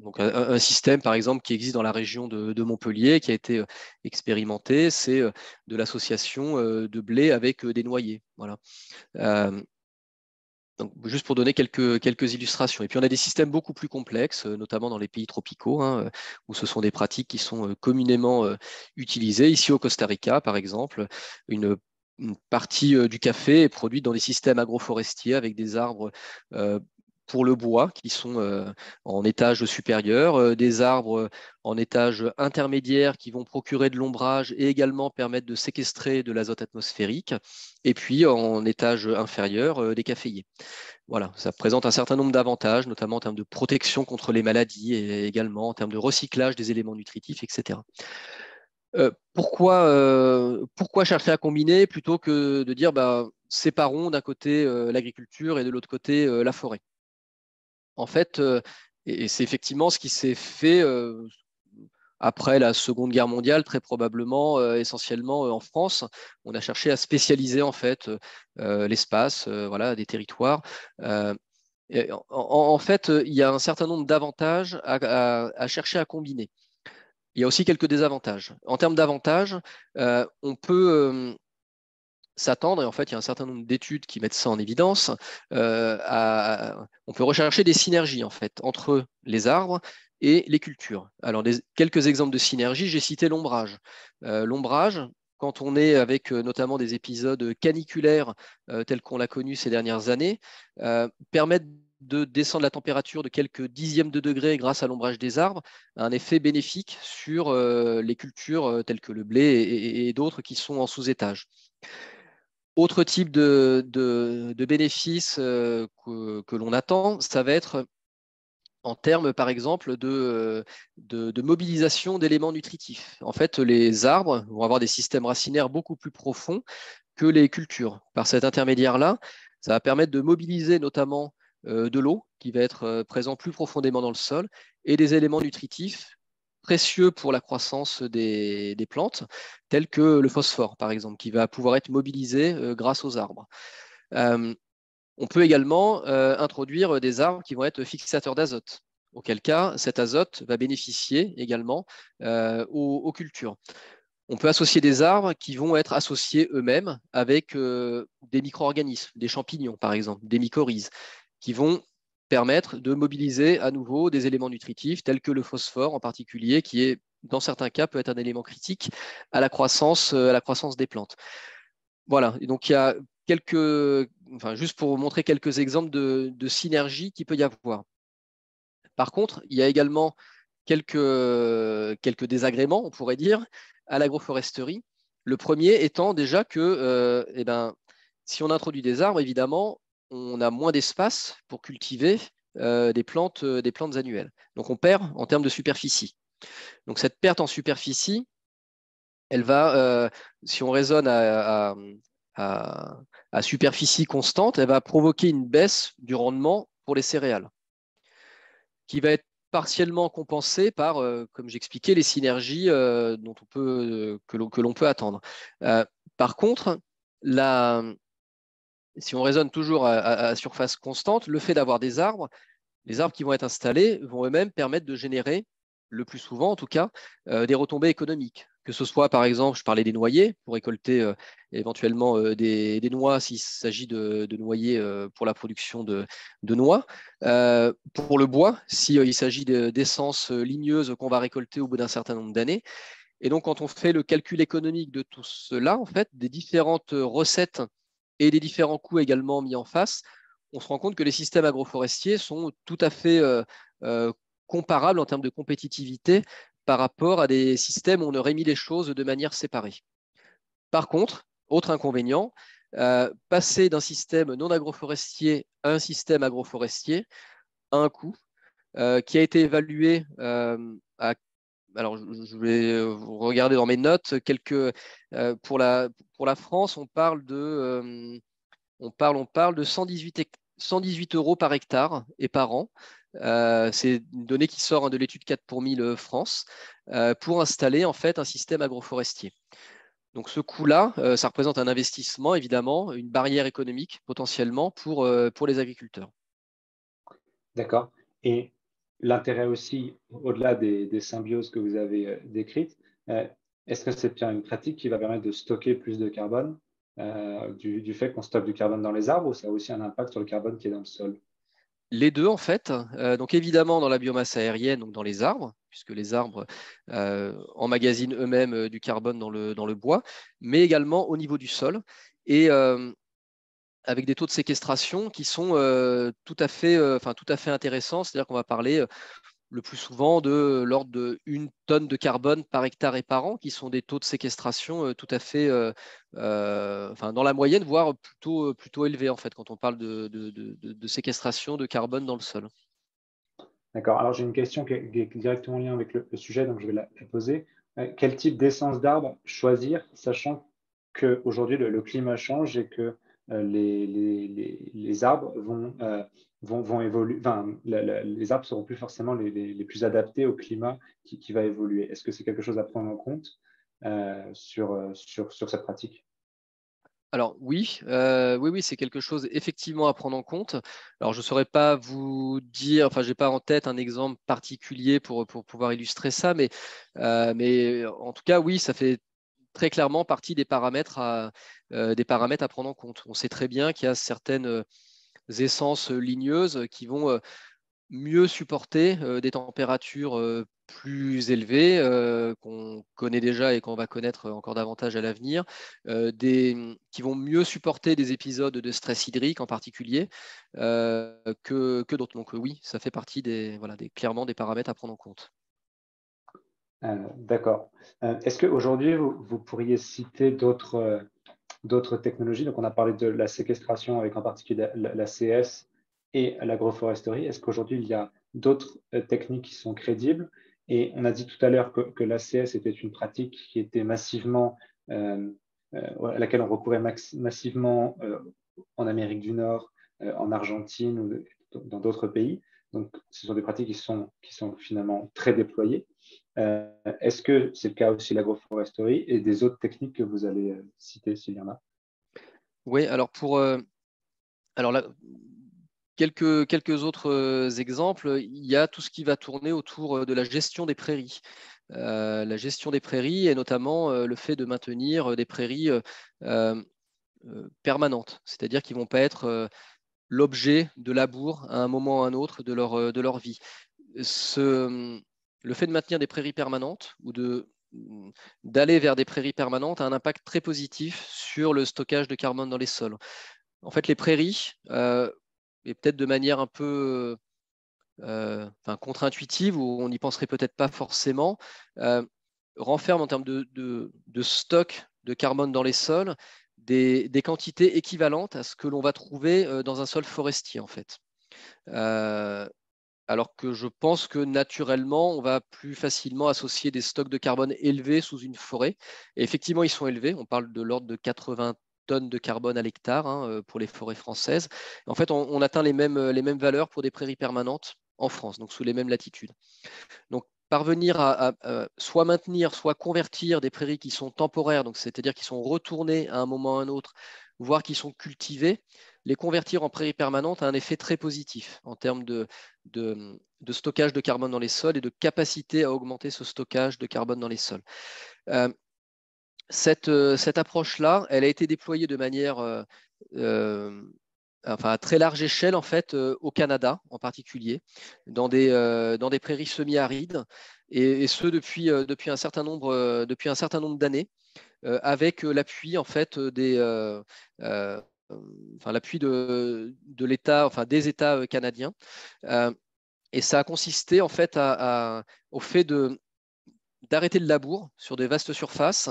donc un système par exemple qui existe dans la région de Montpellier, qui a été expérimenté, c'est de l'association de blé avec des noyers. Voilà. Donc, juste pour donner quelques illustrations. Et puis, on a des systèmes beaucoup plus complexes, notamment dans les pays tropicaux, où ce sont des pratiques qui sont communément utilisées. Ici, au Costa Rica, par exemple, une partie du café est produite dans des systèmes agroforestiers avec des arbres pour le bois qui sont en étage supérieur, des arbres en étage intermédiaire qui vont procurer de l'ombrage et également permettre de séquestrer de l'azote atmosphérique, et puis en étage inférieur, des caféiers. Voilà, ça présente un certain nombre d'avantages, notamment en termes de protection contre les maladies et également en termes de recyclage des éléments nutritifs, etc. Pourquoi chercher à combiner plutôt que de dire séparons d'un côté l'agriculture et de l'autre côté la forêt? En fait, et c'est effectivement ce qui s'est fait après la Seconde Guerre mondiale, très probablement, essentiellement en France. On a cherché à spécialiser en fait l'espace, voilà, des territoires. En fait, il y a un certain nombre d'avantages à chercher à combiner. Il y a aussi quelques désavantages. En termes d'avantages, on peut s'attendre, et en fait, il y a un certain nombre d'études qui mettent ça en évidence, on peut rechercher des synergies en fait entre les arbres et les cultures. Alors, quelques exemples de synergie, j'ai cité l'ombrage. L'ombrage, quand on est avec notamment des épisodes caniculaires tels qu'on l'a connu ces dernières années, permettent de descendre la température de quelques dixièmes de degrés grâce à l'ombrage des arbres, a un effet bénéfique sur les cultures telles que le blé et d'autres qui sont en sous-étage. Autre type de bénéfices que l'on attend, ça va être en termes, par exemple, de mobilisation d'éléments nutritifs. En fait, les arbres vont avoir des systèmes racinaires beaucoup plus profonds que les cultures. Par cet intermédiaire-là, ça va permettre de mobiliser notamment de l'eau qui va être présent plus profondément dans le sol et des éléments nutritifs précieux pour la croissance des plantes, tels que le phosphore, par exemple, qui va pouvoir être mobilisé grâce aux arbres. On peut également introduire des arbres qui vont être fixateurs d'azote, auquel cas cet azote va bénéficier également aux cultures. On peut associer des arbres qui vont être associés eux-mêmes avec des micro-organismes, des champignons par exemple, des mycorhizes, qui vont permettre de mobiliser à nouveau des éléments nutritifs tels que le phosphore en particulier, qui est dans certains cas peut être un élément critique à la croissance des plantes. Voilà, et donc il y a juste pour vous montrer quelques exemples de synergie qu'il peut y avoir. Par contre, il y a également quelques désagréments, on pourrait dire, à l'agroforesterie. Le premier étant déjà que si on introduit des arbres, évidemment, on a moins d'espace pour cultiver des plantes annuelles. Donc on perd en termes de superficie. Donc cette perte en superficie, elle va, si on raisonne à superficie constante, elle va provoquer une baisse du rendement pour les céréales, qui va être partiellement compensée par, comme j'expliquais, les synergies que l'on peut attendre. Par contre, si on raisonne toujours à surface constante, le fait d'avoir des arbres, les arbres qui vont être installés vont eux-mêmes permettre de générer, le plus souvent en tout cas, des retombées économiques. Que ce soit, par exemple, je parlais des noyers, pour récolter éventuellement des noix s'il s'agit de noyers pour la production de noix. Pour le bois, s'il s'agit d'essences ligneuses qu'on va récolter au bout d'un certain nombre d'années. Et donc, quand on fait le calcul économique de tout cela, en fait, des différentes recettes et des différents coûts également mis en face, on se rend compte que les systèmes agroforestiers sont tout à fait comparables en termes de compétitivité par rapport à des systèmes où on aurait mis les choses de manière séparée. Par contre, autre inconvénient, passer d'un système non agroforestier à un système agroforestier a un coût qui a été évalué à. Alors, je vais regarder dans mes notes pour la France, on parle de 118 euros par hectare et par an. C'est une donnée qui sort de l'étude 4 pour 1000 France pour installer en fait un système agroforestier. Donc ce coût-là, ça représente un investissement évidemment, une barrière économique potentiellement pour les agriculteurs. D'accord. Et l'intérêt aussi, au-delà des symbioses que vous avez décrites, est-ce que c'est bien une pratique qui va permettre de stocker plus de carbone du fait qu'on stocke du carbone dans les arbres, ou ça a aussi un impact sur le carbone qui est dans le sol? Les deux, en fait. Donc, évidemment, dans la biomasse aérienne, donc dans les arbres, puisque les arbres emmagasinent eux-mêmes du carbone dans le bois, mais également au niveau du sol. Et avec des taux de séquestration qui sont tout à fait intéressants. C'est-à-dire qu'on va parler le plus souvent de l'ordre de 1 tonne de carbone par hectare et par an, qui sont des taux de séquestration tout à fait dans la moyenne, voire plutôt élevés en fait, quand on parle de séquestration de carbone dans le sol. D'accord. Alors, j'ai une question qui est directement en lien avec le sujet, donc je vais la poser. Quel type d'essence d'arbre choisir, sachant qu'aujourd'hui, le climat change et que les arbres vont évoluer, enfin, les arbres seront plus forcément les plus adaptés au climat qui va évoluer. Est-ce que c'est quelque chose à prendre en compte sur cette pratique? Alors oui, oui, c'est quelque chose effectivement à prendre en compte. Alors je ne saurais pas vous dire, enfin je n'ai pas en tête un exemple particulier pour pouvoir illustrer ça, mais en tout cas oui, ça fait très clairement partie des paramètres à prendre en compte. On sait très bien qu'il y a certaines essences ligneuses qui vont mieux supporter des températures plus élevées qu'on connaît déjà et qu'on va connaître encore davantage à l'avenir, qui vont mieux supporter des épisodes de stress hydrique en particulier que d'autres. Donc oui, ça fait partie clairement des paramètres à prendre en compte. D'accord. Est-ce qu'aujourd'hui, vous pourriez citer d'autres technologies? Donc, on a parlé de la séquestration avec en particulier la CS et l'agroforesterie. Est-ce qu'aujourd'hui, il y a d'autres techniques qui sont crédibles? Et on a dit tout à l'heure que l'ACS était une pratique qui était massivement, à laquelle on recourait massivement en Amérique du Nord, en Argentine ou dans d'autres pays. Donc, ce sont des pratiques qui sont finalement très déployées. Est-ce que c'est le cas aussi de l'agroforesterie et des autres techniques que vous allez citer, s'il y en a? Oui, alors alors là, quelques autres exemples. Il y a tout ce qui va tourner autour de la gestion des prairies. La gestion des prairies et notamment le fait de maintenir des prairies permanentes, c'est-à-dire qu'ils ne vont pas être l'objet de labour à un moment ou à un autre de leur vie. Le fait de maintenir des prairies permanentes ou d'aller vers des prairies permanentes a un impact très positif sur le stockage de carbone dans les sols. En fait, les prairies, et peut-être de manière un peu contre-intuitive, où on n'y penserait peut-être pas forcément, renferment en termes de stock de carbone dans les sols des quantités équivalentes à ce que l'on va trouver dans un sol forestier, en fait. Alors que je pense que naturellement, on va plus facilement associer des stocks de carbone élevés sous une forêt. Et effectivement, ils sont élevés. On parle de l'ordre de 80 tonnes de carbone à l'hectare pour les forêts françaises. En fait, on atteint les mêmes valeurs pour des prairies permanentes en France, donc sous les mêmes latitudes. Donc, parvenir à soit maintenir, soit convertir des prairies qui sont temporaires, donc c'est-à-dire qui sont retournées à un moment ou à un autre, voire qui sont cultivées, les convertir en prairies permanentes a un effet très positif en termes de stockage de carbone dans les sols et de capacité à augmenter ce stockage de carbone dans les sols. Cette approche-là, elle a été déployée de manière à très large échelle en fait au Canada en particulier, dans des prairies semi-arides, et ce depuis un certain nombre d'années, avec l'appui en fait l'appui de l'État, enfin des États canadiens. Et ça a consisté en fait au fait d'arrêter le labour sur des vastes surfaces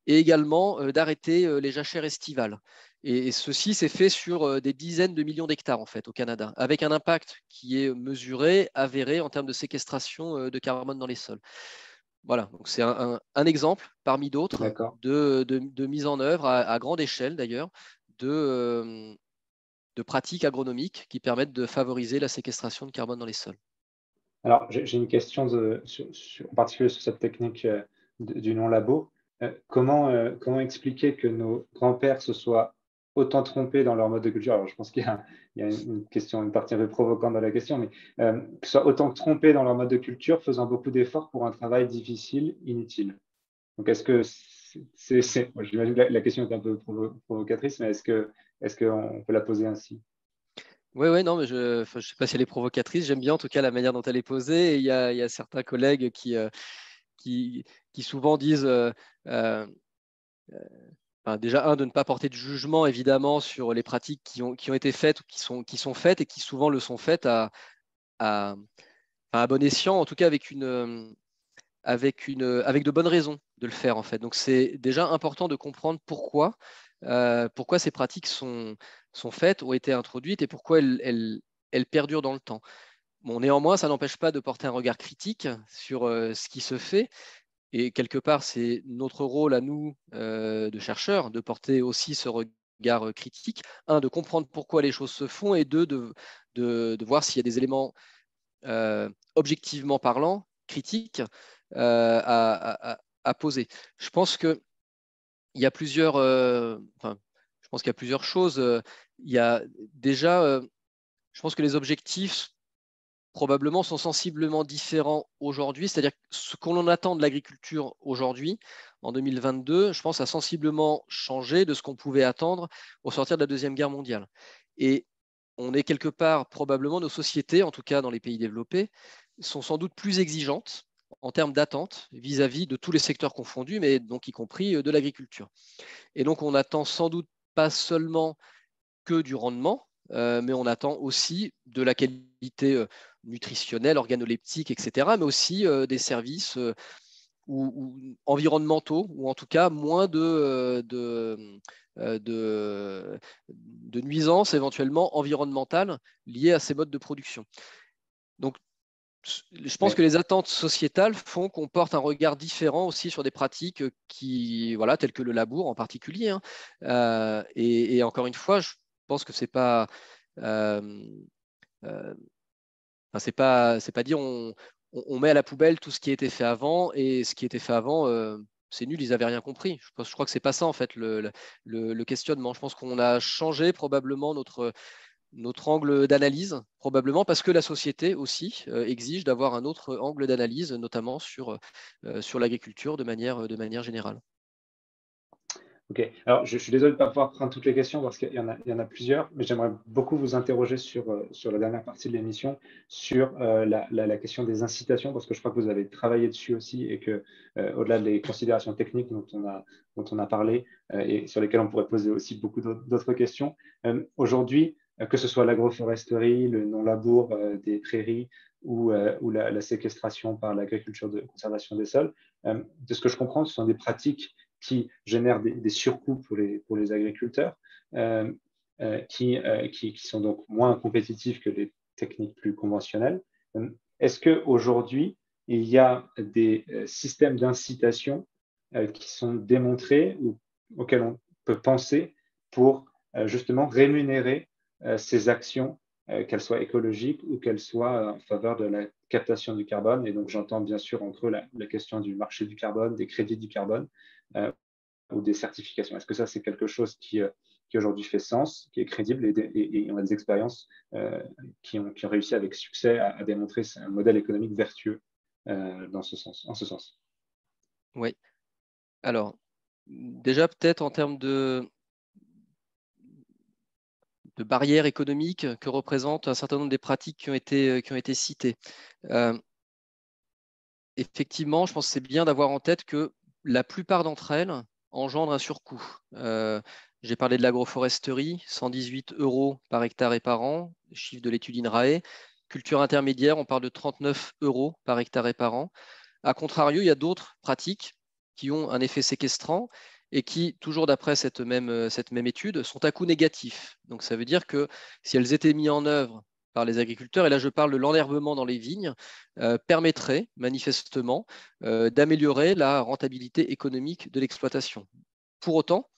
et également d'arrêter les jachères estivales. Et ceci s'est fait sur des dizaines de millions d'hectares en fait au Canada, avec un impact qui est mesuré, avéré en termes de séquestration de carbone dans les sols. Voilà, donc c'est un exemple parmi d'autres D'accord. de mise en œuvre à grande échelle d'ailleurs de pratiques agronomiques qui permettent de favoriser la séquestration de carbone dans les sols. Alors, j'ai une question en particulier sur cette technique du non-labo. Comment expliquer que nos grands-pères se soient autant trompés dans leur mode de culture? Alors, je pense qu'il y a une question, une partie un peu provocante dans la question, mais qu'ils soient autant trompés dans leur mode de culture, faisant beaucoup d'efforts pour un travail difficile, inutile. Donc, est-ce que moi, j'imagine que la question est un peu provocatrice, mais est-ce qu'on peut la poser ainsi? Oui, ouais, non, mais je ne sais pas si elle est provocatrice. J'aime bien en tout cas la manière dont elle est posée. Et il y a certains collègues qui, qui souvent disent, euh, déjà, de ne pas porter de jugement évidemment sur les pratiques qui ont été faites ou qui sont faites et qui souvent le sont faites à, à bon escient, en tout cas avec de bonnes raisons de le faire en fait. Donc c'est déjà important de comprendre pourquoi ces pratiques sont faites, ont été introduites et pourquoi elles perdurent dans le temps. Bon, néanmoins, ça n'empêche pas de porter un regard critique sur ce qui se fait. Et quelque part, c'est notre rôle à nous, de chercheurs, de porter aussi ce regard critique. Un, de comprendre pourquoi les choses se font et deux, de voir s'il y a des éléments objectivement parlant, critiques, à poser. Je pense qu'il y a je pense qu'il y a plusieurs choses. Il y a déjà, je pense que les objectifs probablement sont sensiblement différents aujourd'hui. C'est-à-dire que ce qu'on attend de l'agriculture aujourd'hui, en 2022, je pense, a sensiblement changé de ce qu'on pouvait attendre au sortir de la Deuxième Guerre mondiale. Et on est quelque part, probablement, nos sociétés, en tout cas dans les pays développés, sont sans doute plus exigeantes en termes d'attente vis-à-vis de tous les secteurs confondus, mais donc y compris de l'agriculture. Et donc on attend sans doute pas seulement que du rendement, mais on attend aussi de la qualité nutritionnelle, organoleptique, etc., mais aussi des services ou environnementaux, ou en tout cas moins de nuisances éventuellement environnementales liées à ces modes de production. Donc, je pense que Mais les attentes sociétales font qu'on porte un regard différent aussi sur des pratiques voilà, telles que le labour en particulier. Hein. Et encore une fois, je pense que c'est pas, euh, euh, Enfin, c'est pas dire on met à la poubelle tout ce qui a été fait avant, et ce qui a été fait avant, c'est nul, ils n'avaient rien compris. Je crois que c'est pas ça en fait le questionnement. Je pense qu'on a changé probablement notre angle d'analyse, probablement parce que la société aussi exige d'avoir un autre angle d'analyse, notamment sur l'agriculture de manière générale. Ok, alors je suis désolé de ne pas pouvoir prendre toutes les questions parce qu'il y en a plusieurs, mais j'aimerais beaucoup vous interroger sur la dernière partie de l'émission, sur la question des incitations, parce que je crois que vous avez travaillé dessus aussi et que au-delà des considérations techniques dont on a parlé et sur lesquelles on pourrait poser aussi beaucoup d'autres questions, aujourd'hui, que ce soit l'agroforesterie, le non-labour des prairies ou la séquestration par l'agriculture de conservation des sols, de ce que je comprends, ce sont des pratiques qui génèrent des surcoûts pour les agriculteurs, qui sont donc moins compétitifs que les techniques plus conventionnelles. Est-ce qu'aujourd'hui, il y a des systèmes d'incitation qui sont démontrés ou auxquels on peut penser pour justement rémunérer ces actions, qu'elles soient écologiques ou qu'elles soient en faveur de la captation du carbone? Et donc, j'entends bien sûr entre eux la question du marché du carbone, des crédits du carbone, ou des certifications. Est-ce que ça, c'est quelque chose qui aujourd'hui fait sens, qui est crédible et on a des expériences qui ont réussi avec succès à démontrer un modèle économique vertueux en ce sens? Oui. Alors, déjà peut-être en termes de barrières économiques que représentent un certain nombre des pratiques qui ont été citées. Effectivement, je pense que c'est bien d'avoir en tête que la plupart d'entre elles engendrent un surcoût. J'ai parlé de l'agroforesterie, 118 € par hectare et par an, chiffre de l'étude INRAE. Culture intermédiaire, on parle de 39 € par hectare et par an. A contrario, il y a d'autres pratiques qui ont un effet séquestrant et qui, toujours d'après cette même étude, sont à coût négatif. Donc ça veut dire que si elles étaient mises en œuvre par les agriculteurs, et là je parle de l'enherbement dans les vignes, permettrait manifestement d'améliorer la rentabilité économique de l'exploitation. Pour autant,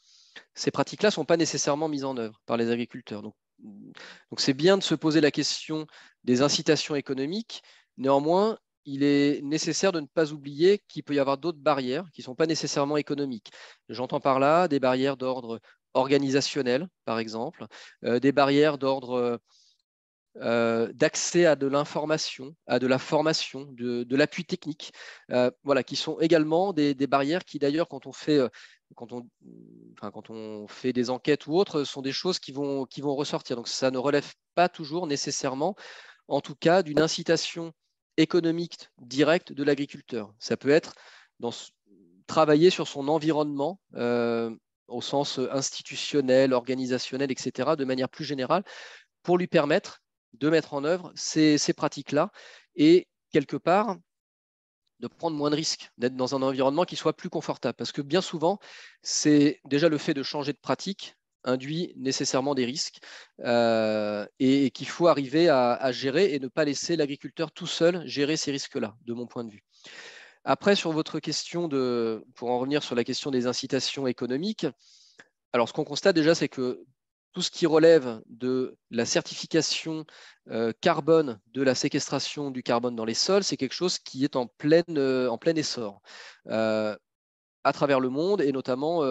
ces pratiques-là ne sont pas nécessairement mises en œuvre par les agriculteurs. Donc c'est bien de se poser la question des incitations économiques. Néanmoins, il est nécessaire de ne pas oublier qu'il peut y avoir d'autres barrières qui ne sont pas nécessairement économiques. J'entends par là des barrières d'ordre organisationnel, par exemple, des barrières d'ordre d'accès à de l'information, à de la formation, de l'appui technique, voilà, qui sont également des barrières qui d'ailleurs, quand on fait des enquêtes ou autres, sont des choses qui vont ressortir. Donc ça ne relève pas toujours nécessairement, en tout cas, d'une incitation économique directe de l'agriculteur. Ça peut être travailler sur son environnement au sens institutionnel, organisationnel, etc., de manière plus générale, pour lui permettre de mettre en œuvre ces pratiques-là et quelque part de prendre moins de risques, d'être dans un environnement qui soit plus confortable. Parce que bien souvent, c'est déjà le fait de changer de pratique induit nécessairement des risques et qu'il faut arriver à gérer et ne pas laisser l'agriculteur tout seul gérer ces risques-là, de mon point de vue. Après, sur votre question pour en revenir sur la question des incitations économiques, alors ce qu'on constate déjà, c'est que tout ce qui relève de la certification carbone, de la séquestration du carbone dans les sols, c'est quelque chose qui est en plein essor à travers le monde et notamment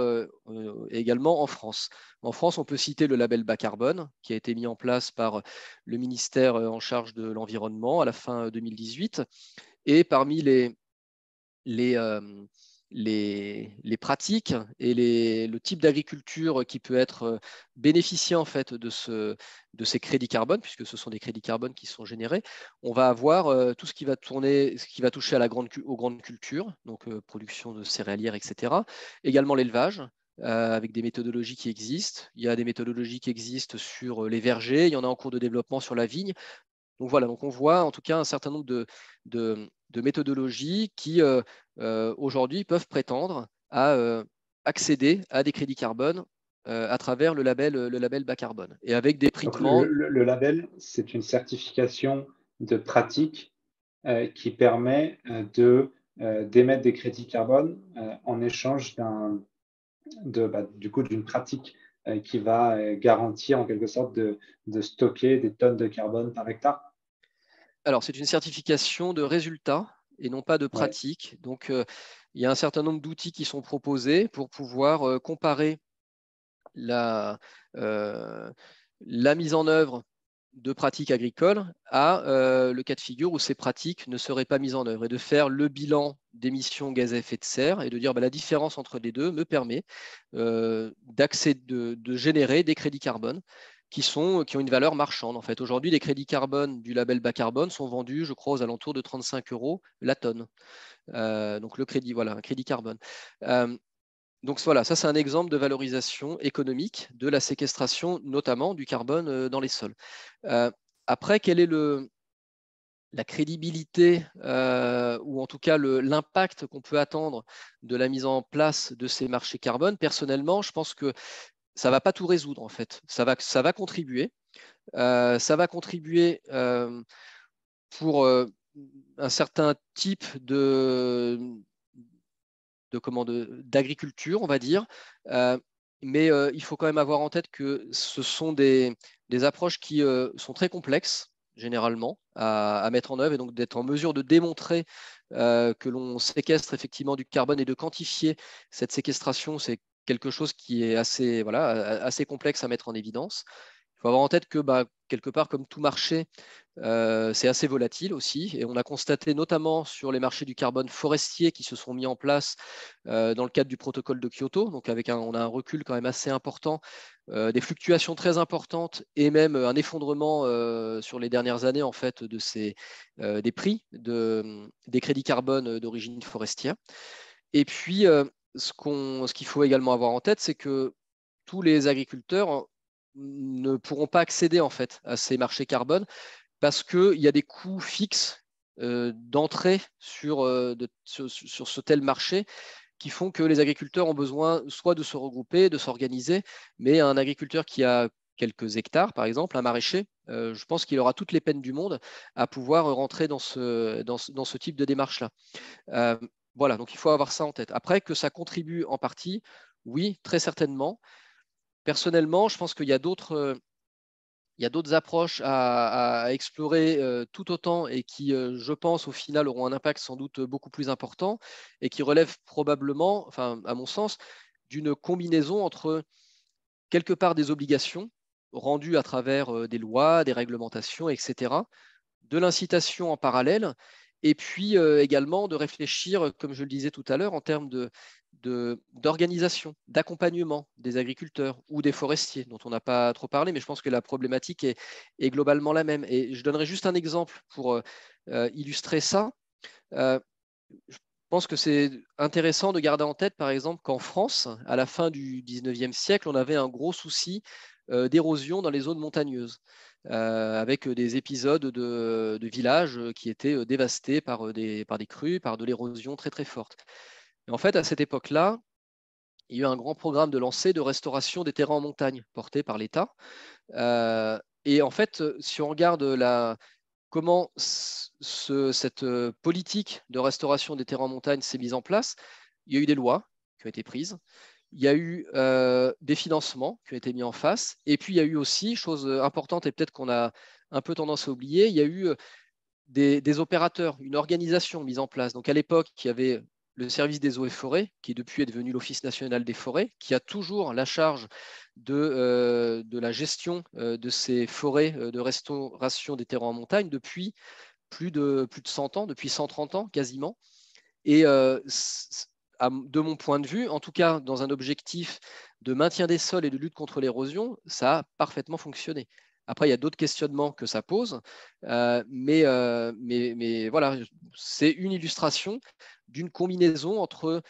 également en France. En France, on peut citer le label bas carbone qui a été mis en place par le ministère en charge de l'environnement à la fin 2018. Et parmi les pratiques et le type d'agriculture qui peut être bénéficié en fait de ces crédits carbone, puisque ce sont des crédits carbone qui sont générés, on va avoir tout ce qui va toucher aux grandes cultures, donc production de céréalières, etc. Également l'élevage, avec des méthodologies qui existent. Il y a des méthodologies qui existent sur les vergers, il y en a en cours de développement sur la vigne. Donc voilà, donc on voit en tout cas un certain nombre de méthodologies qui aujourd'hui peuvent prétendre à accéder à des crédits carbone à travers le label bas carbone et avec des prix de Donc, vente. le label, c'est une certification de pratique qui permet d'émettre des crédits carbone en échange du coup, d'une pratique qui va garantir en quelque sorte de stocker des tonnes de carbone par hectare. Alors, c'est une certification de résultats et non pas de Ouais, pratique. Donc, il y a un certain nombre d'outils qui sont proposés pour pouvoir comparer la, euh, la mise en œuvre de pratiques agricoles à le cas de figure où ces pratiques ne seraient pas mises en œuvre et de faire le bilan d'émissions gaz à effet de serre et de dire la différence entre les deux me permet de générer des crédits carbone qui ont une valeur marchande. En fait, aujourd'hui, les crédits carbone du label bas carbone sont vendus, je crois, aux alentours de 35 euros la tonne. Donc le crédit, voilà, un crédit carbone. Euh, donc voilà, ça c'est un exemple de valorisation économique de la séquestration, notamment du carbone dans les sols. Euh, Après, quelle est la crédibilité ou en tout cas l'impact qu'on peut attendre de la mise en place de ces marchés carbone? Personnellement, je pense que ça ne va pas tout résoudre en fait. Ça va contribuer. Ça va contribuer pour un certain type d'agriculture, on va dire. Euh, mais il faut quand même avoir en tête que ce sont des approches qui sont très complexes, généralement, à mettre en œuvre, et donc d'être en mesure de démontrer que l'on séquestre effectivement du carbone et de quantifier cette séquestration, c'est quelque chose qui est assez, voilà, assez complexe à mettre en évidence. Il faut avoir en tête que quelque part, comme tout marché, c'est assez volatile aussi, et on a constaté notamment sur les marchés du carbone forestier qui se sont mis en place dans le cadre du protocole de Kyoto, donc on a un recul quand même assez important, des fluctuations très importantes et même un effondrement sur les dernières années en fait des prix des crédits carbone d'origine forestière. Et puis ce qu'il faut également avoir en tête, c'est que tous les agriculteurs ne pourront pas accéder en fait à ces marchés carbone parce qu'il y a des coûts fixes d'entrée sur ce tel marché qui font que les agriculteurs ont besoin soit de se regrouper, de s'organiser, mais un agriculteur qui a quelques hectares, par exemple, un maraîcher, je pense qu'il aura toutes les peines du monde à pouvoir rentrer dans ce type de démarche-là. Euh, voilà, donc il faut avoir ça en tête. Après, que ça contribue en partie, oui, très certainement. Personnellement, je pense qu'il y a d'autres approches à explorer tout autant et qui, je pense, au final auront un impact sans doute beaucoup plus important et qui relèvent probablement, enfin, à mon sens, d'une combinaison entre quelque part des obligations rendues à travers des lois, des réglementations, etc., de l'incitation en parallèle, et puis également de réfléchir, comme je le disais tout à l'heure, en termes d'organisation, d'accompagnement des agriculteurs ou des forestiers, dont on n'a pas trop parlé, mais je pense que la problématique est globalement la même. Et je donnerai juste un exemple pour illustrer ça. Euh, je pense que c'est intéressant de garder en tête, par exemple, qu'en France, à la fin du 19e siècle, on avait un gros souci d'érosion dans les zones montagneuses, avec des épisodes de villages qui étaient dévastés par des crues, par de l'érosion très très forte. Et en fait, à cette époque-là, il y a eu un grand programme de lancer de restauration des terrains en montagne porté par l'État. Et en fait, si on regarde comment cette politique de restauration des terrains en montagne s'est mise en place, il y a eu des lois qui ont été prises, il y a eu des financements qui ont été mis en face, et puis il y a eu aussi, chose importante et peut-être qu'on a un peu tendance à oublier, il y a eu des opérateurs, une organisation mise en place. Donc à l'époque, il y avait le service des eaux et forêts, qui depuis est devenu l'Office national des forêts, qui a toujours la charge de la gestion de ces forêts de restauration des terrains en montagne depuis plus de 100 ans, depuis 130 ans quasiment. Et de mon point de vue, en tout cas dans un objectif de maintien des sols et de lutte contre l'érosion, ça a parfaitement fonctionné. Après, il y a d'autres questionnements que ça pose, mais voilà, c'est une illustration d'une combinaison entre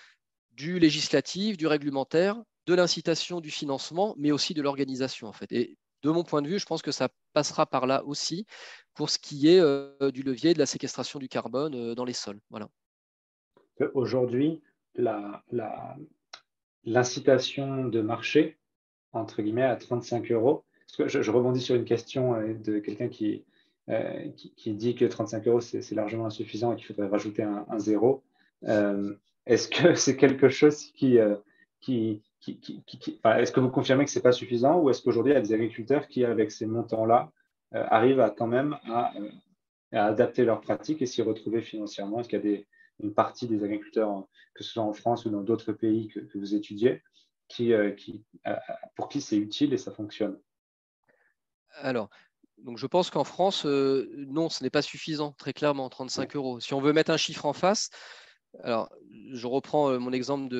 du législatif, du réglementaire, de l'incitation, du financement, mais aussi de l'organisation en fait. Et de mon point de vue, je pense que ça passera par là aussi pour ce qui est du levier de la séquestration du carbone dans les sols. Voilà. Aujourd'hui, l'incitation de marché, entre guillemets, à 35 euros, parce que je rebondis sur une question de quelqu'un qui dit que 35 euros, c'est largement insuffisant et qu'il faudrait rajouter un zéro. Euh, Est-ce que c'est quelque chose enfin, est-ce que vous confirmez que c'est pas suffisant ou est-ce qu'aujourd'hui, il y a des agriculteurs qui, avec ces montants-là, arrivent à quand même à adapter leurs pratiques et s'y retrouver financièrement? Est-ce qu'il y a une partie des agriculteurs, que ce soit en France ou dans d'autres pays que vous étudiez, pour qui c'est utile et ça fonctionne? Alors, donc je pense qu'en France, non, ce n'est pas suffisant, très clairement, Ouais. 35 euros. Si on veut mettre un chiffre en face, alors je reprends mon exemple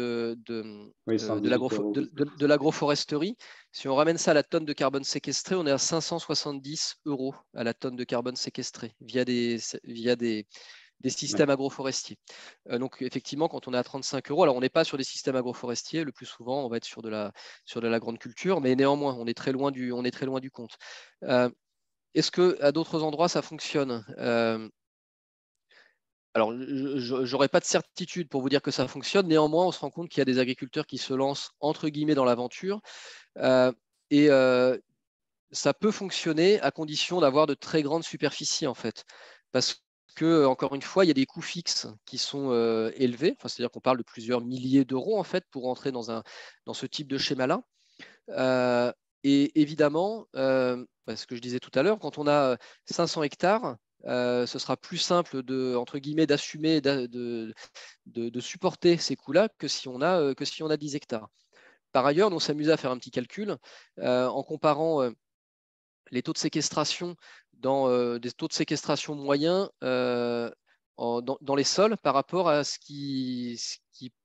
Oui, 118 euros. de l'agroforesterie. Si on ramène ça à la tonne de carbone séquestré, on est à 570 euros à la tonne de carbone séquestré via des Ouais. systèmes agroforestiers. Donc effectivement, quand on est à 35 euros, alors on n'est pas sur des systèmes agroforestiers, le plus souvent on va être sur de la grande culture, mais néanmoins on est très loin du compte. Est-ce qu'à d'autres endroits ça fonctionne? Alors, je n'aurais pas de certitude pour vous dire que ça fonctionne. Néanmoins, on se rend compte qu'il y a des agriculteurs qui se lancent entre guillemets dans l'aventure. Et ça peut fonctionner à condition d'avoir de très grandes superficies, en fait. Parce que, encore une fois, il y a des coûts fixes qui sont élevés. Enfin, c'est-à-dire qu'on parle de plusieurs milliers d'euros, en fait, pour entrer dans ce type de schéma-là. Et évidemment, ce que je disais tout à l'heure, quand on a 500 hectares, ce sera plus simple entre guillemets, d'assumer, de supporter ces coûts-là que si on a 10 hectares. Par ailleurs, on s'amusait à faire un petit calcul en comparant les taux de séquestration des taux de séquestration moyens dans les sols par rapport à ce qui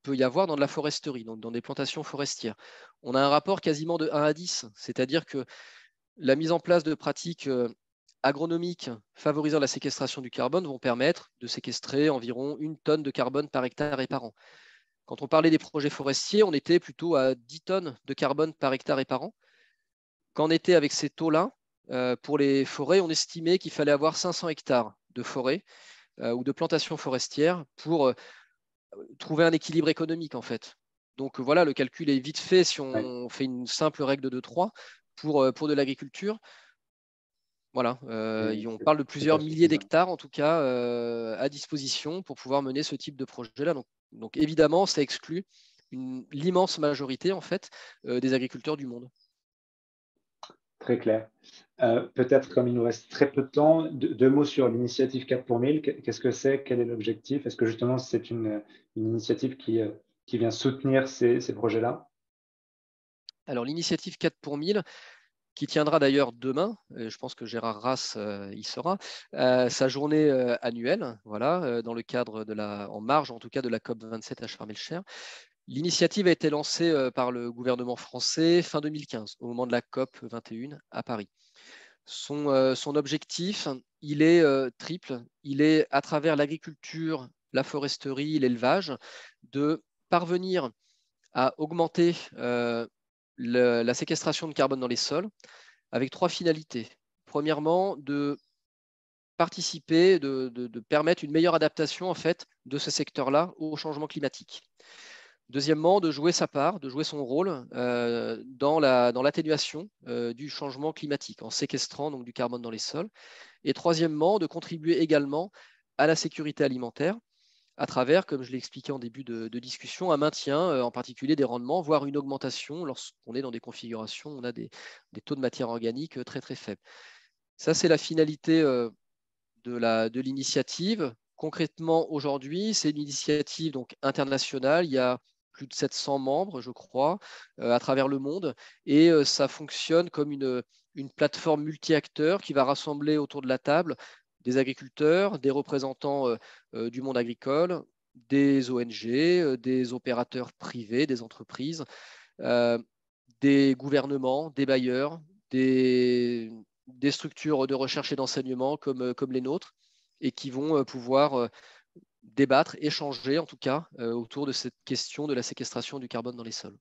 peut y avoir dans de la foresterie, donc dans des plantations forestières. On a un rapport quasiment de 1 à 10, c'est-à-dire que la mise en place de pratiques agronomiques favorisant la séquestration du carbone vont permettre de séquestrer environ 1 tonne de carbone par hectare et par an. Quand on parlait des projets forestiers, on était plutôt à 10 tonnes de carbone par hectare et par an. Qu'en était avec ces taux-là, pour les forêts, on estimait qu'il fallait avoir 500 hectares de forêt ou de plantations forestières pour trouver un équilibre économique, en fait. Donc voilà, le calcul est vite fait si Ouais. on fait une simple règle de 3 pour de l'agriculture. Voilà, on parle de C'est plusieurs pas milliers suffisant. d'hectares, en tout cas, à disposition pour pouvoir mener ce type de projet-là. Donc évidemment, ça exclut l'immense majorité, en fait, des agriculteurs du monde. Très clair. Peut-être, comme il nous reste très peu de temps, deux mots sur l'initiative 4 pour 1000. Qu'est-ce que c'est? Quel est l'objectif? Est-ce que justement c'est une initiative qui vient soutenir ces projets-là? Alors l'initiative 4 pour 1000, qui tiendra d'ailleurs demain, je pense que Gérard Ras y sera, sa journée annuelle, voilà, dans le cadre en marge en tout cas de la COP27 à Sharm el-Sheikh. L'initiative a été lancée par le gouvernement français fin 2015, au moment de la COP 21 à Paris. Son objectif, il est triple. Il est, à travers l'agriculture, la foresterie, l'élevage, de parvenir à augmenter la séquestration de carbone dans les sols avec 3 finalités. Premièrement, de participer, de permettre une meilleure adaptation en fait, de ce secteur-là au changement climatique. Deuxièmement, de jouer sa part, de jouer son rôle dans l'atténuation du changement climatique, en séquestrant donc, du carbone dans les sols. Et troisièmement, de contribuer également à la sécurité alimentaire à travers, comme je l'ai expliqué en début de discussion, un maintien en particulier des rendements, voire une augmentation lorsqu'on est dans des configurations où on a des taux de matière organique très très faibles. Ça, c'est la finalité de l'initiative. Concrètement, aujourd'hui, c'est une initiative donc, internationale. Il y a plus de 700 membres, je crois, à travers le monde. Et ça fonctionne comme une plateforme multi-acteurs qui va rassembler autour de la table des agriculteurs, des représentants du monde agricole, des ONG, des opérateurs privés, des entreprises, euh, des gouvernements, des bailleurs, des structures de recherche et d'enseignement comme les nôtres, et qui vont pouvoir débattre, échanger en tout cas, autour de cette question de la séquestration du carbone dans les sols.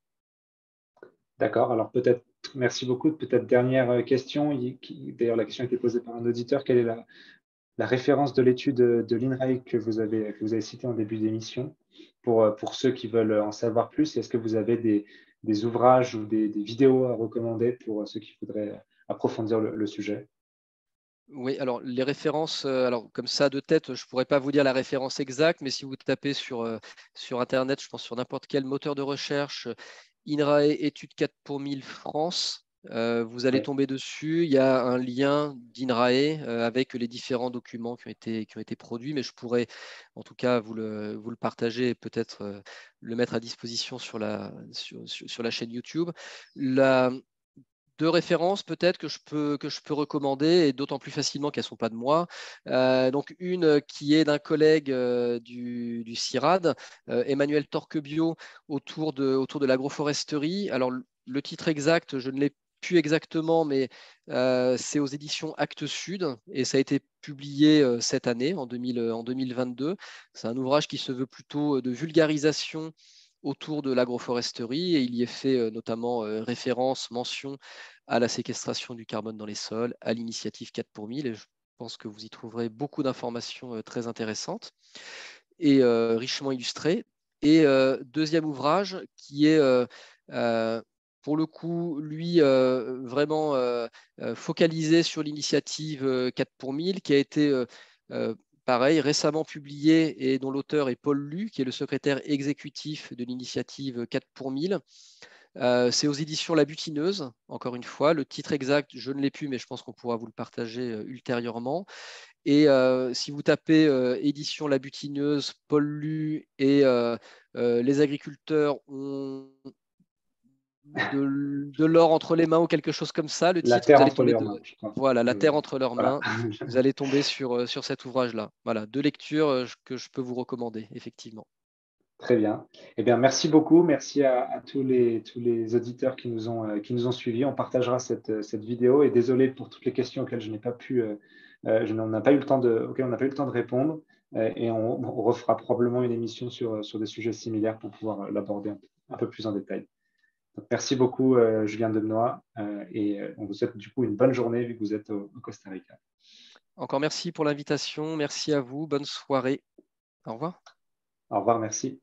D'accord. Alors peut-être, merci beaucoup. Peut-être dernière question. D'ailleurs, la question a été posée par un auditeur. Quelle est la référence de l'étude de l'INRAE que vous avez citée en début d'émission pour ceux qui veulent en savoir plus? Est-ce que vous avez des ouvrages ou des vidéos à recommander pour ceux qui voudraient approfondir le sujet? Oui, alors les références, alors comme ça de tête, je ne pourrais pas vous dire la référence exacte, mais si vous tapez sur Internet, je pense sur n'importe quel moteur de recherche, INRAE étude 4 pour 1000 France, Vous allez Oui. tomber dessus. Il y a un lien d'INRAE avec les différents documents qui ont été produits, mais je pourrais en tout cas vous le partager et peut-être le mettre à disposition sur sur la chaîne YouTube. Deux références peut-être que je peux recommander, et d'autant plus facilement qu'elles ne sont pas de moi. Donc une qui est d'un collègue du CIRAD, Emmanuel Torquebio, autour de l'agroforesterie. Alors le titre exact, je ne l'ai plus exactement, mais c'est aux éditions Actes Sud et ça a été publié cette année, en 2022. C'est un ouvrage qui se veut plutôt de vulgarisation autour de l'agroforesterie et il y est fait notamment référence, mention à la séquestration du carbone dans les sols, à l'initiative 4 pour 1000 et je pense que vous y trouverez beaucoup d'informations très intéressantes et richement illustrées. Et deuxième ouvrage qui est pour le coup, lui, vraiment focalisé sur l'initiative 4 pour 1000 qui a été pareil, récemment publié et dont l'auteur est Paul Lu, qui est le secrétaire exécutif de l'initiative 4 pour 1000. C'est aux éditions La Butineuse, encore une fois. Le titre exact, je ne l'ai plus, mais je pense qu'on pourra vous le partager ultérieurement. Et si vous tapez édition La Butineuse, Paul Lu et les agriculteurs ont de l'or entre les mains ou quelque chose comme ça, le La titre, vous terre allez entre tomber leurs mains, je crois. voilà, La terre entre leurs Voilà. mains. Vous allez tomber sur cet ouvrage-là. Voilà, deux lectures que je peux vous recommander, effectivement. Très bien. Eh bien, merci beaucoup. Merci à tous les auditeurs qui nous ont suivis. On partagera cette vidéo et désolé pour toutes les questions auxquelles je n'ai pas pu, je n'en ai pas eu le temps auxquelles on n'a pas eu le temps de répondre. Et on refera probablement une émission sur des sujets similaires pour pouvoir l'aborder un peu plus en détail. Donc, merci beaucoup, Julien Debenoy. Et on vous souhaite du coup une bonne journée vu que vous êtes au Costa Rica. Encore merci pour l'invitation. Merci à vous. Bonne soirée. Au revoir. Au revoir, merci.